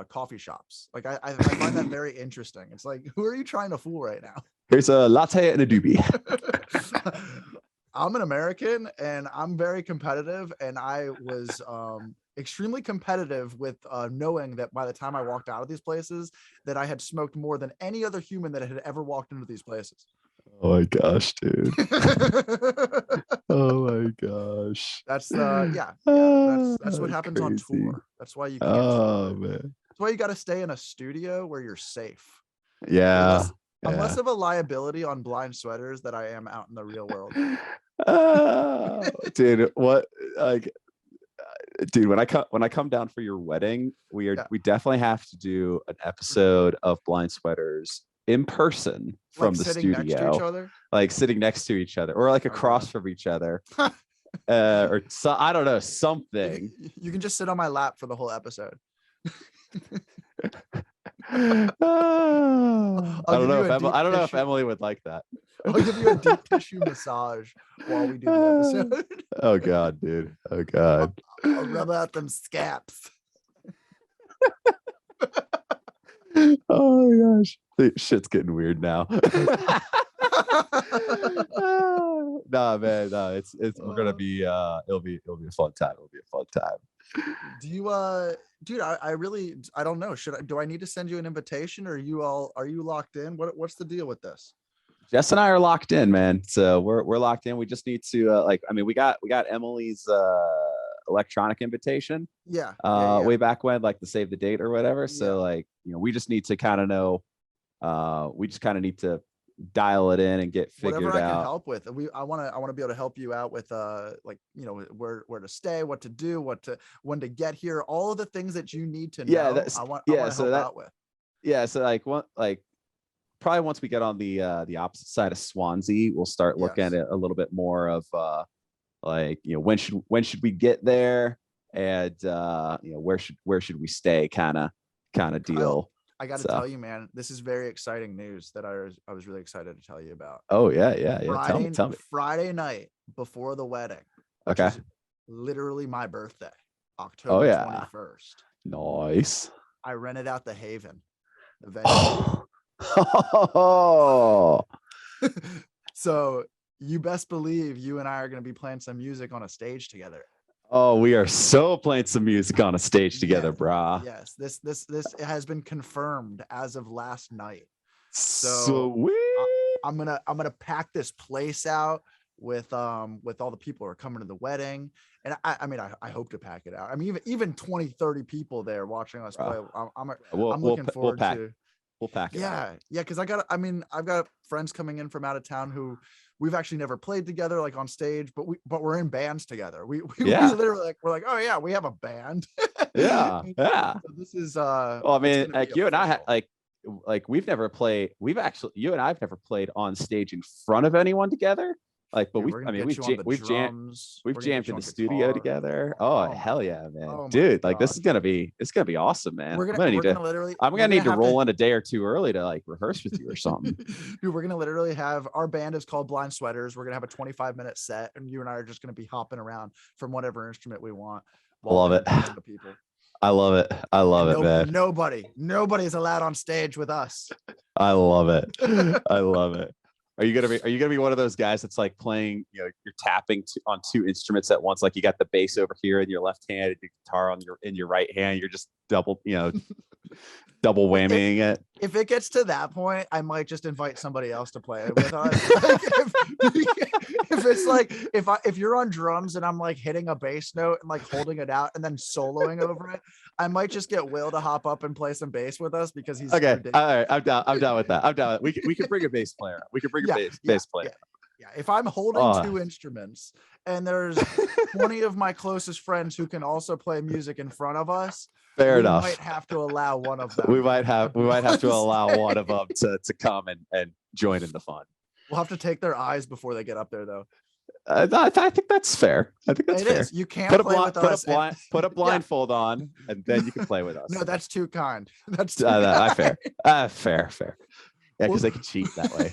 coffee shops. Like I find that very interesting. It's like, who are you trying to fool right now? Here's a latte and a doobie. I'm an American and I'm very competitive, and I was extremely competitive with knowing that by the time I walked out of these places that I had smoked more than any other human that had ever walked into these places. Oh my gosh, dude. Oh my gosh. That's that's what happens crazy. on tour. That's why you can't man. That's why you got to stay in a studio where you're safe. Yeah. I'm less of a liability on blind sweaters that I am out in the real world. Dude, what dude, when I come down for your wedding, we definitely have to do an episode of Blind Sweaters in person from like the sitting studio, next to each other? like sitting next to each other or like across from each other. Or so I don't know, something. You can just sit on my lap for the whole episode. I don't know if Emily would like that. I'll give you a deep tissue massage while we do the episode. Oh god, dude. Oh god. I'll rub out them scaps. Oh my gosh. Shit's getting weird now. Nah, man. No, it's we're gonna be it'll be a fun time. Do you dude, I don't know. Do I need to send you an invitation, or are you locked in? What's the deal with this? Jess and I are locked in, man. So we're locked in. We just need to we got Emily's electronic invitation Yeah. way back when, like the save the date or whatever. So Yeah. like, we just need to kind of know, we just kind of need to dial it in and get figured Whatever I can out. help with. I want to be able to help you out with like, where to stay, what to do, when to get here, all of the things that you need to know. Yeah, I want to help out with. Yeah, so like probably once we get on the opposite side of Swansea, we'll start looking at a little bit more of like, when should we get there, and where should we stay, kind of deal. I got to tell you, man, this is very exciting news that I was really excited to tell you about. Oh yeah. Tell me. Friday night before the wedding, which Okay. is literally my birthday, October 21st. Nice. I rented out the Haven, the venue. Oh. So you best believe you and I are going to be playing some music on a stage together. Oh, we are so playing some music on a stage together, brah. Yes, this has been confirmed as of last night. So I'm gonna pack this place out with all the people who are coming to the wedding, and I hope to pack it out. I mean, even 20, 30 people there watching us play. I'm looking forward to. We'll pack it out. Yeah, because I've got friends coming in from out of town who we've actually never played together, like on stage, but we're in bands together. We literally we're like, oh yeah, we have a band. Yeah. So this is well, I mean, like you and I like we've never played. You and I've never played on stage in front of anyone together. Like, but we've jammed in the studio together. Oh hell yeah, man, dude! Like this is gonna be awesome, man. I'm gonna need to roll in a day or two early to like rehearse with you or something. Dude, we're gonna literally have, our band is called Blind Sweaters. We're gonna have a 25-minute set, and you and I are just gonna be hopping around from whatever instrument we want. Love it. I love it. I love it, man. Nobody is allowed on stage with us. I love it. I love it. Are you gonna be one of those guys that's like playing, you're tapping on two instruments at once? Like you got the bass over here in your left hand and your guitar in your right hand. You're just double whammying it. If it gets to that point, I might just invite somebody else to play it with us. Like if it's like if you're on drums and I'm like hitting a bass note and like holding it out and then soloing over it, I might just get Will to hop up and play some bass with us because he's okay. All right, I'm down with that. We can bring a bass player. We can bring a bass player. Yeah, if I'm holding two instruments and there's 20 of my closest friends who can also play music in front of us, fair enough. We might have to allow one of them. We might have to allow one of them to come and join in the fun. We'll have to take their eyes before they get up there, though. I think that's fair. I think that's fair. Is. You can't play with us. Put a blindfold on, and then you can play with us. No, that's too kind. That's too kind. Fair. Yeah, because they can cheat that way.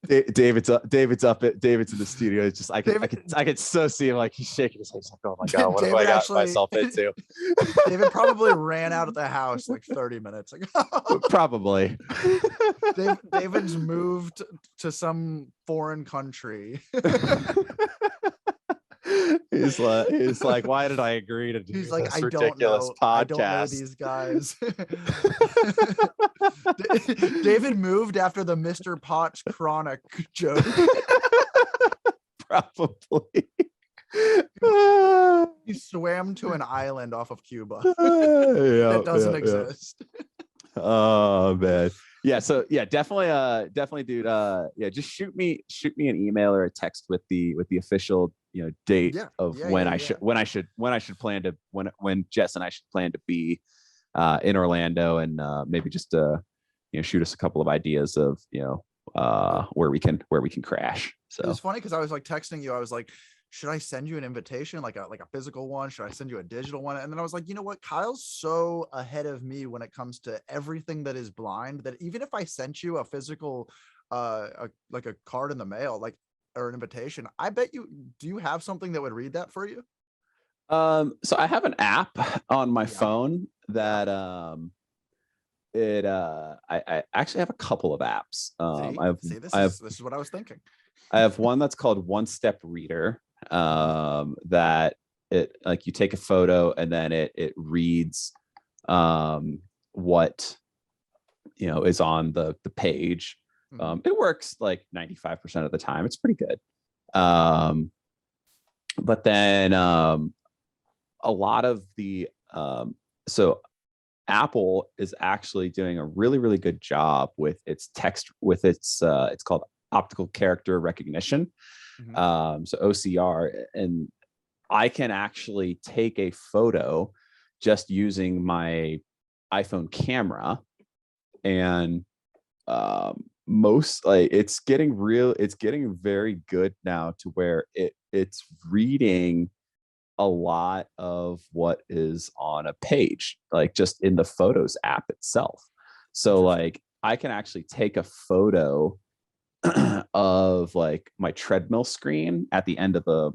David's in the studio. It's just I could so see him, like he's shaking his head. He's like, oh my god, what have I got myself into? David probably ran out of the house like 30 minutes ago. Probably. David's moved to some foreign country. He's like, why did I agree to do this ridiculous podcast? I don't know these guys. David moved after the Mr. Potts Chronic joke. Probably. He swam to an island off of Cuba that doesn't exist. Oh man. Yeah, so yeah, definitely dude, just shoot me an email or a text with the official date of when I should plan to when Jess and I should plan to be in Orlando, and maybe just shoot us a couple of ideas of where we can crash. So it's funny because I was like texting you, I was like, should I send you an invitation, like a physical one? Should I send you a digital one? And then I was like, you know what? Kyle's so ahead of me when it comes to everything that is blind that even if I sent you a physical, like a card in the mail, like, or an invitation, I bet do you have something that would read that for you? So I have an app on my phone that, I actually have a couple of apps. This is what I was thinking. I have one that's called One Step Reader, that it, like, you take a photo and then it reads what is on the page, It works like 95% of the time. It's pretty good. But then a lot of the so Apple is actually doing a really, really good job with its text, with its it's called optical character recognition. So OCR, and I can actually take a photo just using my iPhone camera, and it's getting very good now to where it's reading a lot of what is on a page, like just in the Photos app itself. So like I can actually take a photo of like my treadmill screen at the end of a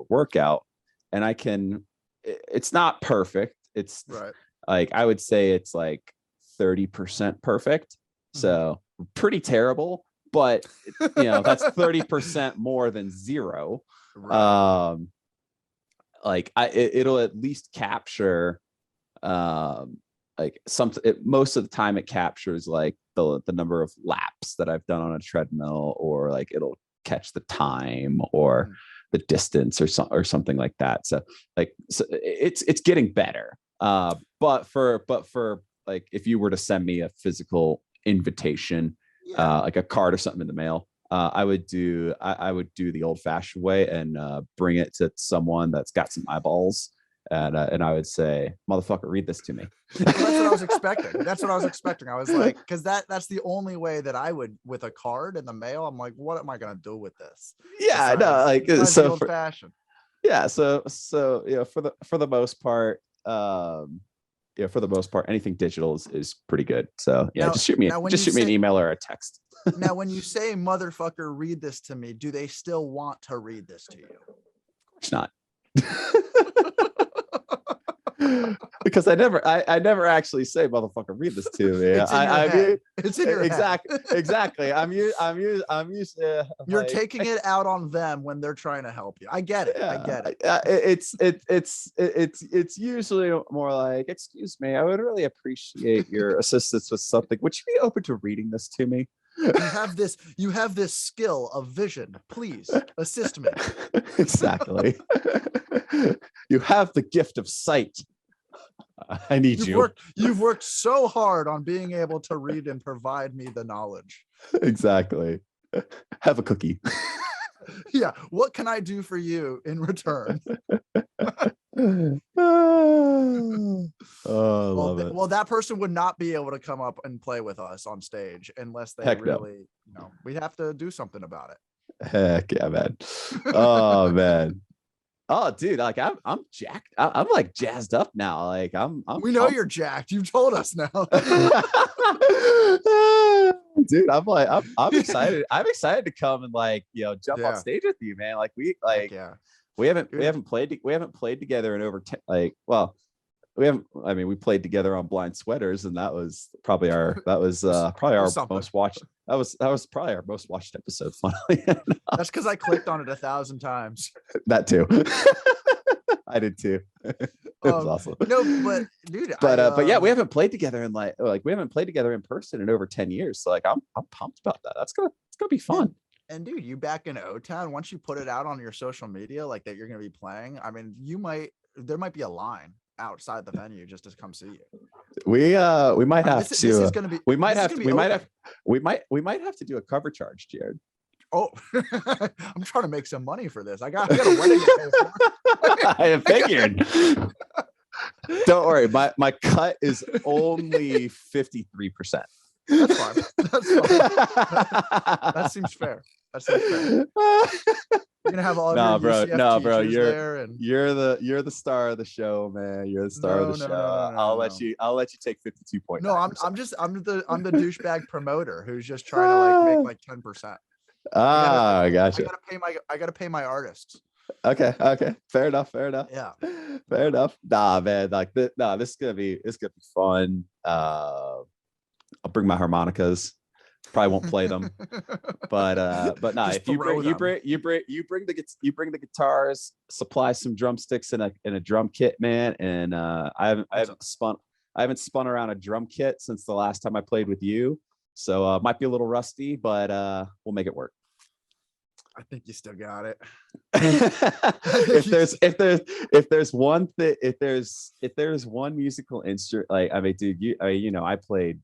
workout, and it's not perfect. It's Right. like, I would say it's like 30% perfect. So pretty terrible, but that's 30% more than zero. Right. Like it'll at least capture like most of the time it captures like the number of laps that I've done on a treadmill, or like it'll catch the time or the distance or something like that. So it's getting better. But for like, if you were to send me a physical invitation, like a card or something in the mail, I would do the old fashioned way and bring it to someone that's got some eyeballs, and I would say, motherfucker, read this to me. Well, that's what I was expecting. I was like, because that's the only way that I would, with a card in the mail. I'm like, what am I gonna do with this? Yeah, no, like, besides so the old fashioned. Yeah, so for the most part, anything digital is pretty good. So yeah, Now- just shoot me now when just you shoot me an say- email or a text. Now, when you say motherfucker, read this to me, do they still want to read this to you? Of course not. Because I never actually say, motherfucker, read this to me. It's in your head. It's in your exactly, head. exactly. I'm used to, You're like, taking it out on them when they're trying to help you. I get it. I get it. It's usually more like, excuse me, I would really appreciate your assistance with something. Would you be open to reading this to me? You have this skill of vision. Please assist me. Exactly. You have the gift of sight. I need You've worked so hard on being able to read and provide me the knowledge. Exactly. Have a cookie. Yeah. What can I do for you in return? Oh, love it. Well, that person would not be able to come up and play with us on stage unless they Heck no. really, we'd have to do something about it. Heck yeah, man. Oh man. Oh, dude, like I'm jacked. I'm like jazzed up now. Like I'm We know pumped. you're jacked. You've told us now. Dude, I'm excited. I'm excited to come and jump on stage with you, man. Like we haven't played together in over 10, we played together on Blind Sweaters, and that was probably our most watched. That was probably our most watched episode, funnily enough. That's because I clicked on it 1,000 times. That too. I did too. It was awesome. No, but dude, but yeah, we haven't played together in we haven't played together in person in over 10 years. So I'm pumped about that. It's gonna be fun. And dude, you back in O-Town, once you put it out on your social media like that you're gonna be playing, I mean, there might be a line outside the venue just to come see you. We might have this to. Is gonna be, we might have to do a cover charge, Jared. Oh, I'm trying to make some money for this. I got a wedding to pay for. I figured. Don't worry, my cut is only 53%. That's fine. That seems fair. You're gonna have all your UCF teachers there, and you're the star of the show, man. You're the star of the show. I'll let you take 52.9%. No, I'm the douchebag promoter who's just trying to make 10%. I gotcha. I gotta pay my artists. Okay. Fair enough. Yeah. Fair enough. Nah, man. This is gonna be fun. I'll bring my harmonicas. Probably won't play them, but nah. If you bring the guitars, supply some drumsticks and a drum kit, man. And I haven't spun around a drum kit since the last time I played with you. So might be a little rusty, but we'll make it work. I think you still got it. if there's one thing, if there's one musical instrument, like, I mean, dude, I played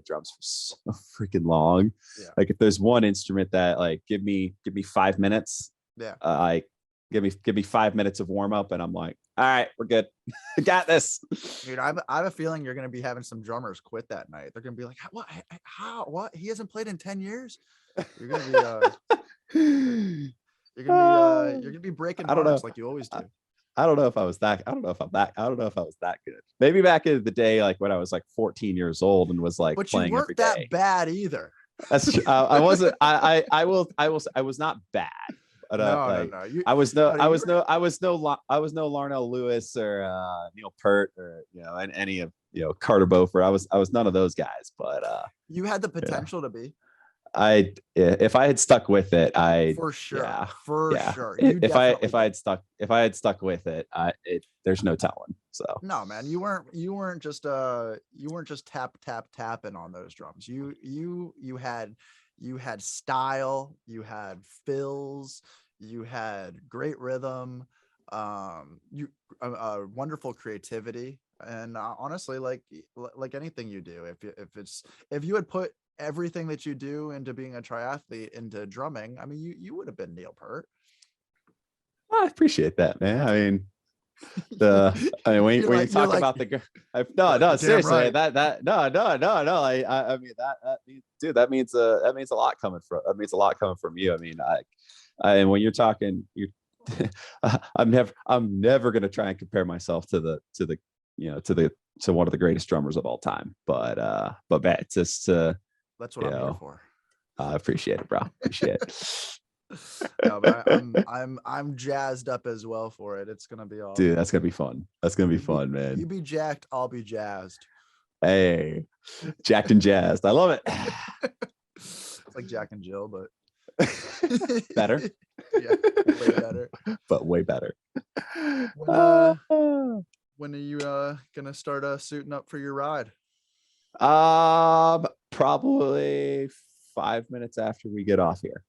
drums for so freaking long. Yeah. Like, if there's one instrument that, like, give me 5 minutes, Yeah. like, give me 5 minutes of warm up, and I'm like, all right, we're good. Got this. Dude, I have a feeling you're going to be having some drummers quit that night. They're going to be like, what? How? What? He hasn't played in 10 years. You're going to be, you're gonna be breaking hearts like you always do. I don't know if I was that. I don't know if I was that good. Maybe back in the day, like when I was like 14 years old and was like, but playing you weren't every that day. bad either. That's true. I wasn't. I was not bad. But, no. I was no Larnell Lewis or Neil Peart or and any of Carter Beaufort. I was none of those guys. But you had the potential to be. If I had stuck with it, for sure. If I had stuck with it, there's no telling. So no, man, you weren't just tapping on those drums. You had style, you had fills, you had great rhythm, wonderful creativity, and honestly, like anything you do, if you had put everything that you do into being a triathlete into drumming, I mean, you would have been Neil Peart. I appreciate that, man. I mean, when you talk about seriously, right. I mean that dude, that means a lot coming from you. I mean, and when you're talking, I'm never going to try and compare myself to one of the greatest drummers of all time, but man, it's just that's what I'm here for. I appreciate it, bro. Appreciate it. No, but I'm jazzed up as well for it. It's gonna be all, dude. That's gonna be fun. That's gonna be fun, man. You be jacked, I'll be jazzed. Hey, jacked and jazzed. I love it. It's like Jack and Jill, but better. Yeah, way better. But way better. When are you gonna start suiting up for your ride? Probably 5 minutes after we get off here.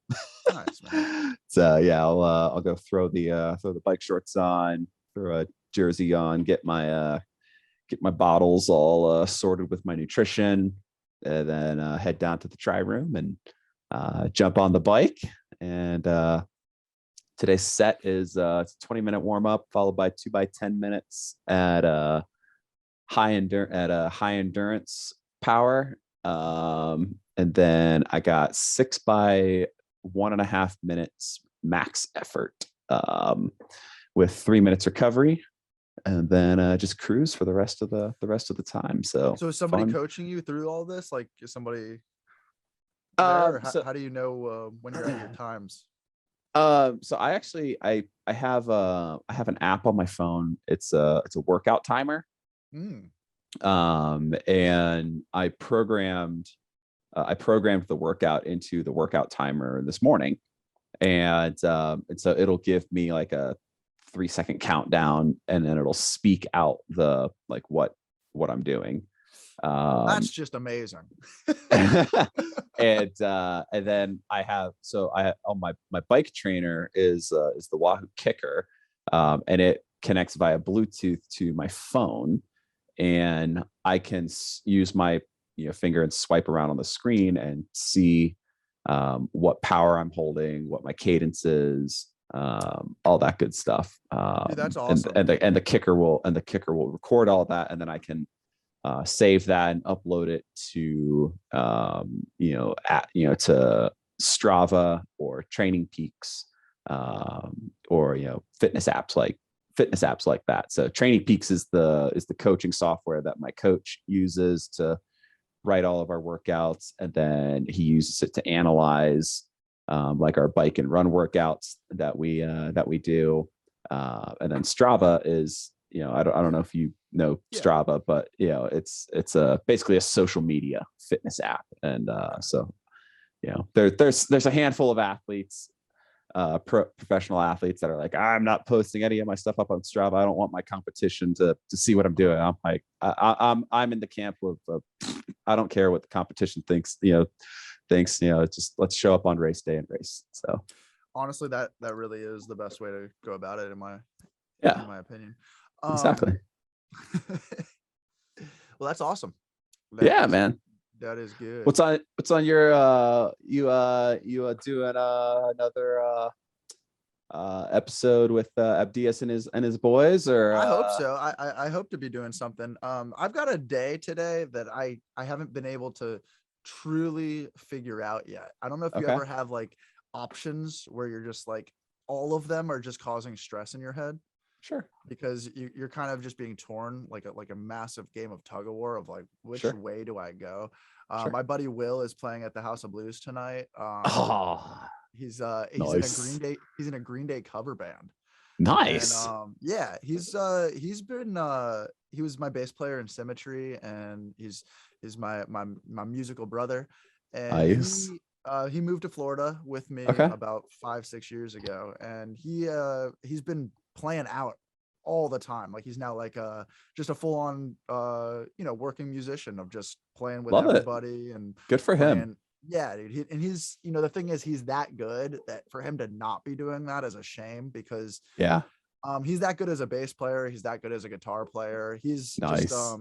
Nice, man. So yeah, I'll go throw the bike shorts on, throw a jersey on, get my bottles all sorted with my nutrition, and then head down to the tri room and jump on the bike. And today's set is it's a 20-minute warm up followed by 2 by 10 minutes at high endurance power. And then I got 6 by 1.5 minutes max effort with 3 minutes recovery, and then just cruise for the rest of the time. So is somebody coaching you through all this? Like, is somebody how do you know when you're at your times? So I actually I have an app on my phone. It's a workout timer. And I programmed the workout into the workout timer this morning, and so it'll give me like a 3-second countdown, and then it'll speak out the what I'm doing. That's just amazing. And then I have on my bike trainer is the Wahoo Kicker, and it connects via Bluetooth to my phone, and I can use my finger and swipe around on the screen and see what power I'm holding, what my cadence is, all that good stuff. Dude, that's awesome. And the kicker will record all that, and then I can save that and upload it to to Strava or Training Peaks, or fitness apps like that. So Training Peaks is the coaching software that my coach uses to write all of our workouts, and then he uses it to analyze like our bike and run workouts that we do. And then Strava is, I don't know if you know Strava, but it's basically a social media fitness app. And so there's a handful of athletes professional athletes that are like, I'm not posting any of my stuff up on Strava. I don't want my competition to see what I'm doing. I'm like, I'm in the camp of I don't care what the competition thinks. Just let's show up on race day and race. So honestly, that really is the best way to go about it in my opinion. Exactly. Well, that's awesome. Man. That is good. What's on your you doing another episode with Abdias and his boys, or I hope so. I hope to be doing something. I've got a day today that I haven't been able to truly figure out yet. I don't know if you ever have like options where you're just like all of them are just causing stress in your head. Sure. Because you're kind of just being torn like a massive game of tug of war of like which way do I go. My buddy Will is playing at the House of Blues tonight. He's nice. in a Green Day cover band. Nice. And he was my bass player in Symmetry, and he's my musical brother. And nice. He moved to Florida with me about 5-6 years ago, and he's been playing out all the time. Like he's now like just a full-on working musician of just playing with everybody. And good for him. Yeah, dude. He's the thing is he's that good that for him to not be doing that is a shame, because he's that good as a bass player, he's that good as a guitar player. He's nice. Just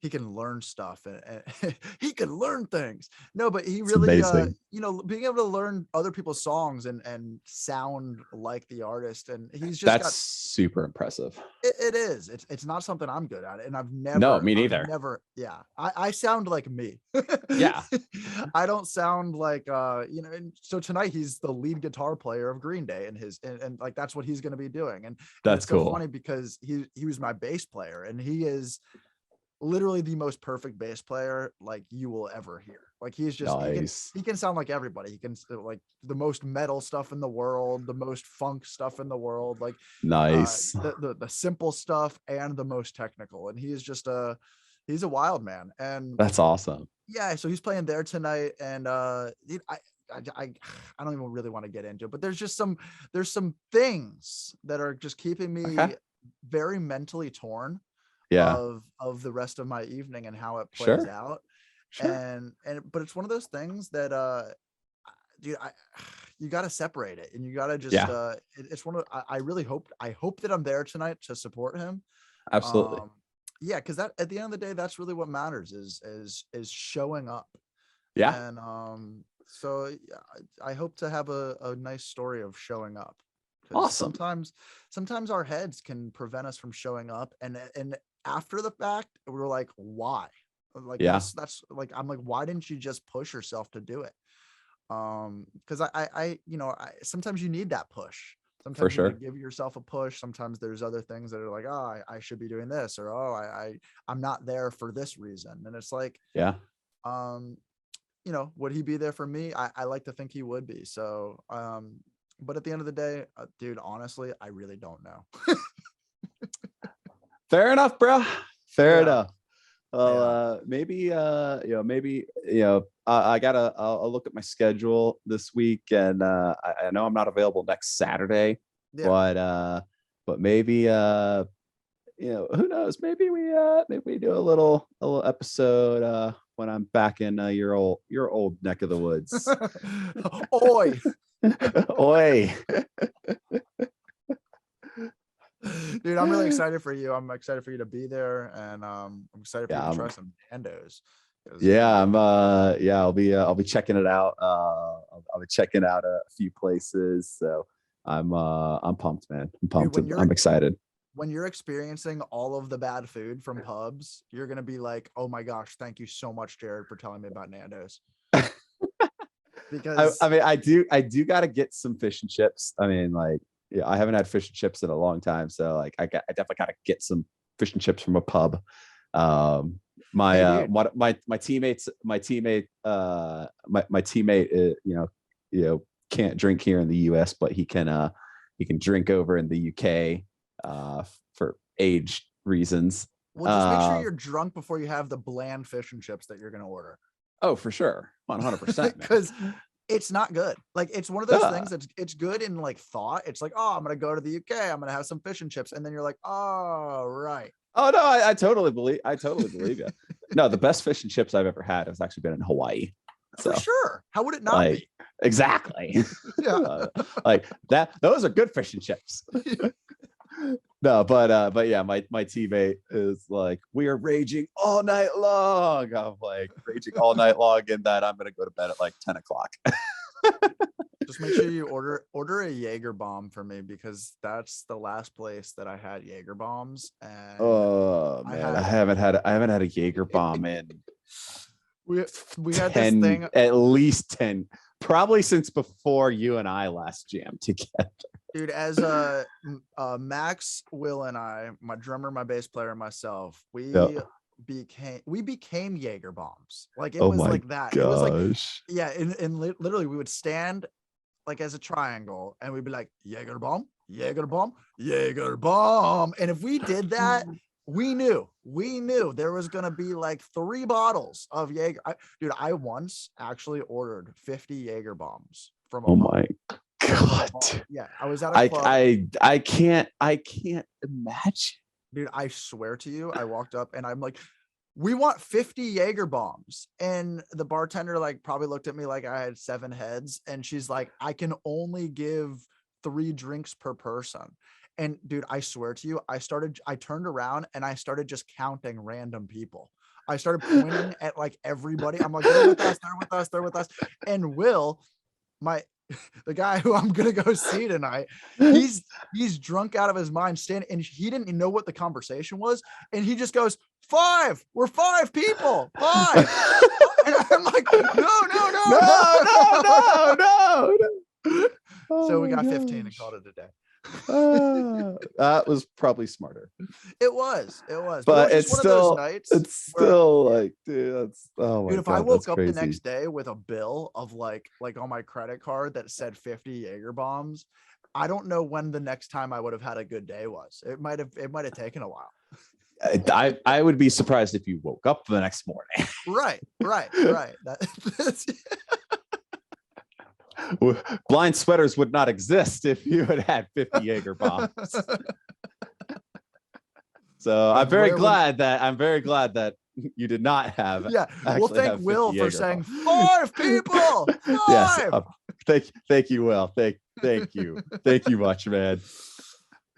he can learn stuff, and he can learn things. No, but he really, being able to learn other people's songs and sound like the artist. And he's just super impressive. It is. It's not something I'm good at. And I've never. No, me neither. I sound like me. Yeah. I don't sound like, and so tonight he's the lead guitar player of Green Day, and like, that's what he's going to be doing. And that's it's cool. So funny because he was my bass player, and he is literally the most perfect bass player like you will ever hear. Like he's just nice. He can sound like everybody. He can like the most metal stuff in the world, the most funk stuff in the world, like nice, the simple stuff and the most technical. And he's just he's a wild man. And that's awesome. Yeah, so he's playing there tonight, and I don't even really want to get into it, but there's some things that are just keeping me very mentally torn of the rest of my evening and how it plays out. But it's one of those things that dude, you got to separate it, and you got to just it's one of I hope that I'm there tonight to support him. Absolutely. Because that at the end of the day, that's really what matters is showing up. And so I hope to have a nice story of showing up. Awesome. Sometimes our heads can prevent us from showing up, and after the fact we're like, why? Like that's like, I'm like, why didn't you just push yourself to do it? Because I sometimes you need that push. Sometimes you give yourself a push. Sometimes there's other things that are like, oh, I should be doing this, or I'm not there for this reason. And it's like, would he be there for me? I like to think he would be. So but at the end of the day, dude, honestly, I really don't know. Fair enough, bro. Fair enough. Well, maybe I'll look at my schedule this week, and I know I'm not available next Saturday, but maybe who knows? Maybe we do a little episode when I'm back in your old neck of the woods. Oi. Oi. Dude, I'm really excited for you. I'm excited for you to be there, and I'm excited for you to try some Nando's. I'll be checking it out. I'll be checking out a few places. So I'm pumped, man. I'm pumped. Dude, I'm excited. When you're experiencing all of the bad food from pubs, you're gonna be like, oh my gosh, thank you so much, Jared, for telling me about Nando's. Because I do gotta get some fish and chips. I mean, like, I haven't had fish and chips in a long time, so like I definitely gotta get some fish and chips from a pub. My teammate can't drink here in the US, but he can drink over in the UK for age reasons. Well, just make sure you're drunk before you have the bland fish and chips that you're gonna order. Oh, for sure, 100%. Because it's not good. Like it's one of those Ah. things that's it's good in like thought. It's like, oh, I'm gonna go to the UK, I'm gonna have some fish and chips, and then you're like, oh, right. Oh no, I totally believe you. No, the best fish and chips I've ever had has actually been in Hawaii. So For sure. How would it not like be? exactly. Yeah. Like that, those are good fish and chips. No, but yeah, my teammate is like, we are raging all night long. I'm like raging all night long in that I'm gonna go to bed at like 10 o'clock. Just make sure you order a Jaeger bomb for me, because that's the last place that I had Jaeger bombs. And Oh I man, had- I haven't had a Jaeger bomb in we had 10, this thing, at least 10, probably since before you and I last jammed together. dude, as Max, Will, and I, my drummer, my bass player, and myself, we Yep. became Jaeger bombs. Like it Oh was my like that. It was like, gosh. yeah, and literally we would stand like as a triangle and we'd be like, Jaeger bomb, Jaeger bomb, Jaeger bomb. And if we did that, we knew there was gonna be like 3 bottles of Jaeger. Dude, I once actually ordered 50 Jaeger bombs from a Oh bar. my god. Yeah, I was at a club. I can't imagine. Dude, I swear to you, I walked up and I'm like, we want 50 Jaeger bombs. And the bartender like probably looked at me like I had 7 heads. And she's like, I can only give 3 drinks per person. And dude, I swear to you, I turned around and I started just counting random people. I started pointing at like everybody. I'm like, they're with us, they're with us, they're with us. And Will, the guy who I'm gonna go see tonight, he's drunk out of his mind, standing, and he didn't know what the conversation was, and he just goes, 5, we're 5 people, 5. And I'm like, no. So we got 15 and called it a day. That was probably smarter, It was, but it was it's just one of those still nights where- still like, dude, that's oh my dude, if god, I woke that's up crazy. the next day with a bill of like on my credit card that said 50 Jaeger bombs, I don't know when the next time I would have had a good day was. It might have taken a while. I would be surprised if you woke up the next morning. Right. That's Blind sweaters would not exist if you had had 50 Jaeger bombs. So I'm very glad that you did not have. Yeah. Well, thank Will for saying 5 people. 5. Yes. Thank you, Will. Thank you much, man.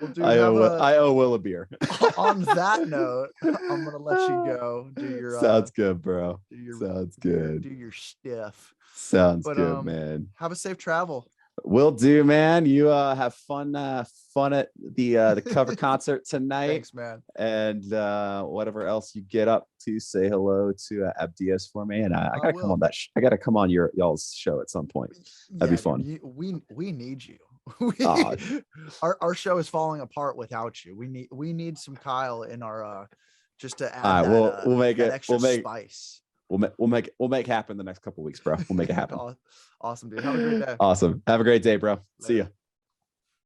Well, dude, I owe Will a beer. On that note, I'm gonna let you go. Do your Sounds good, bro. Sounds good. Do your stuff. Sounds But, good, man. Have a safe travel. Will do, man. You have fun at the cover concert tonight. Thanks, man. And whatever else you get up to, say hello to Abdias for me. And I gotta come on I gotta come on y'all's show at some point. That'd be fun. We need you. Aw. Our show is falling apart without you. We need some Kyle in our just to add All right, that, we'll make that it. extra spice. We'll make it happen the next couple weeks, bro. We'll make it happen. Awesome, dude. Have a great day. Awesome. Have a great day, bro. See ya.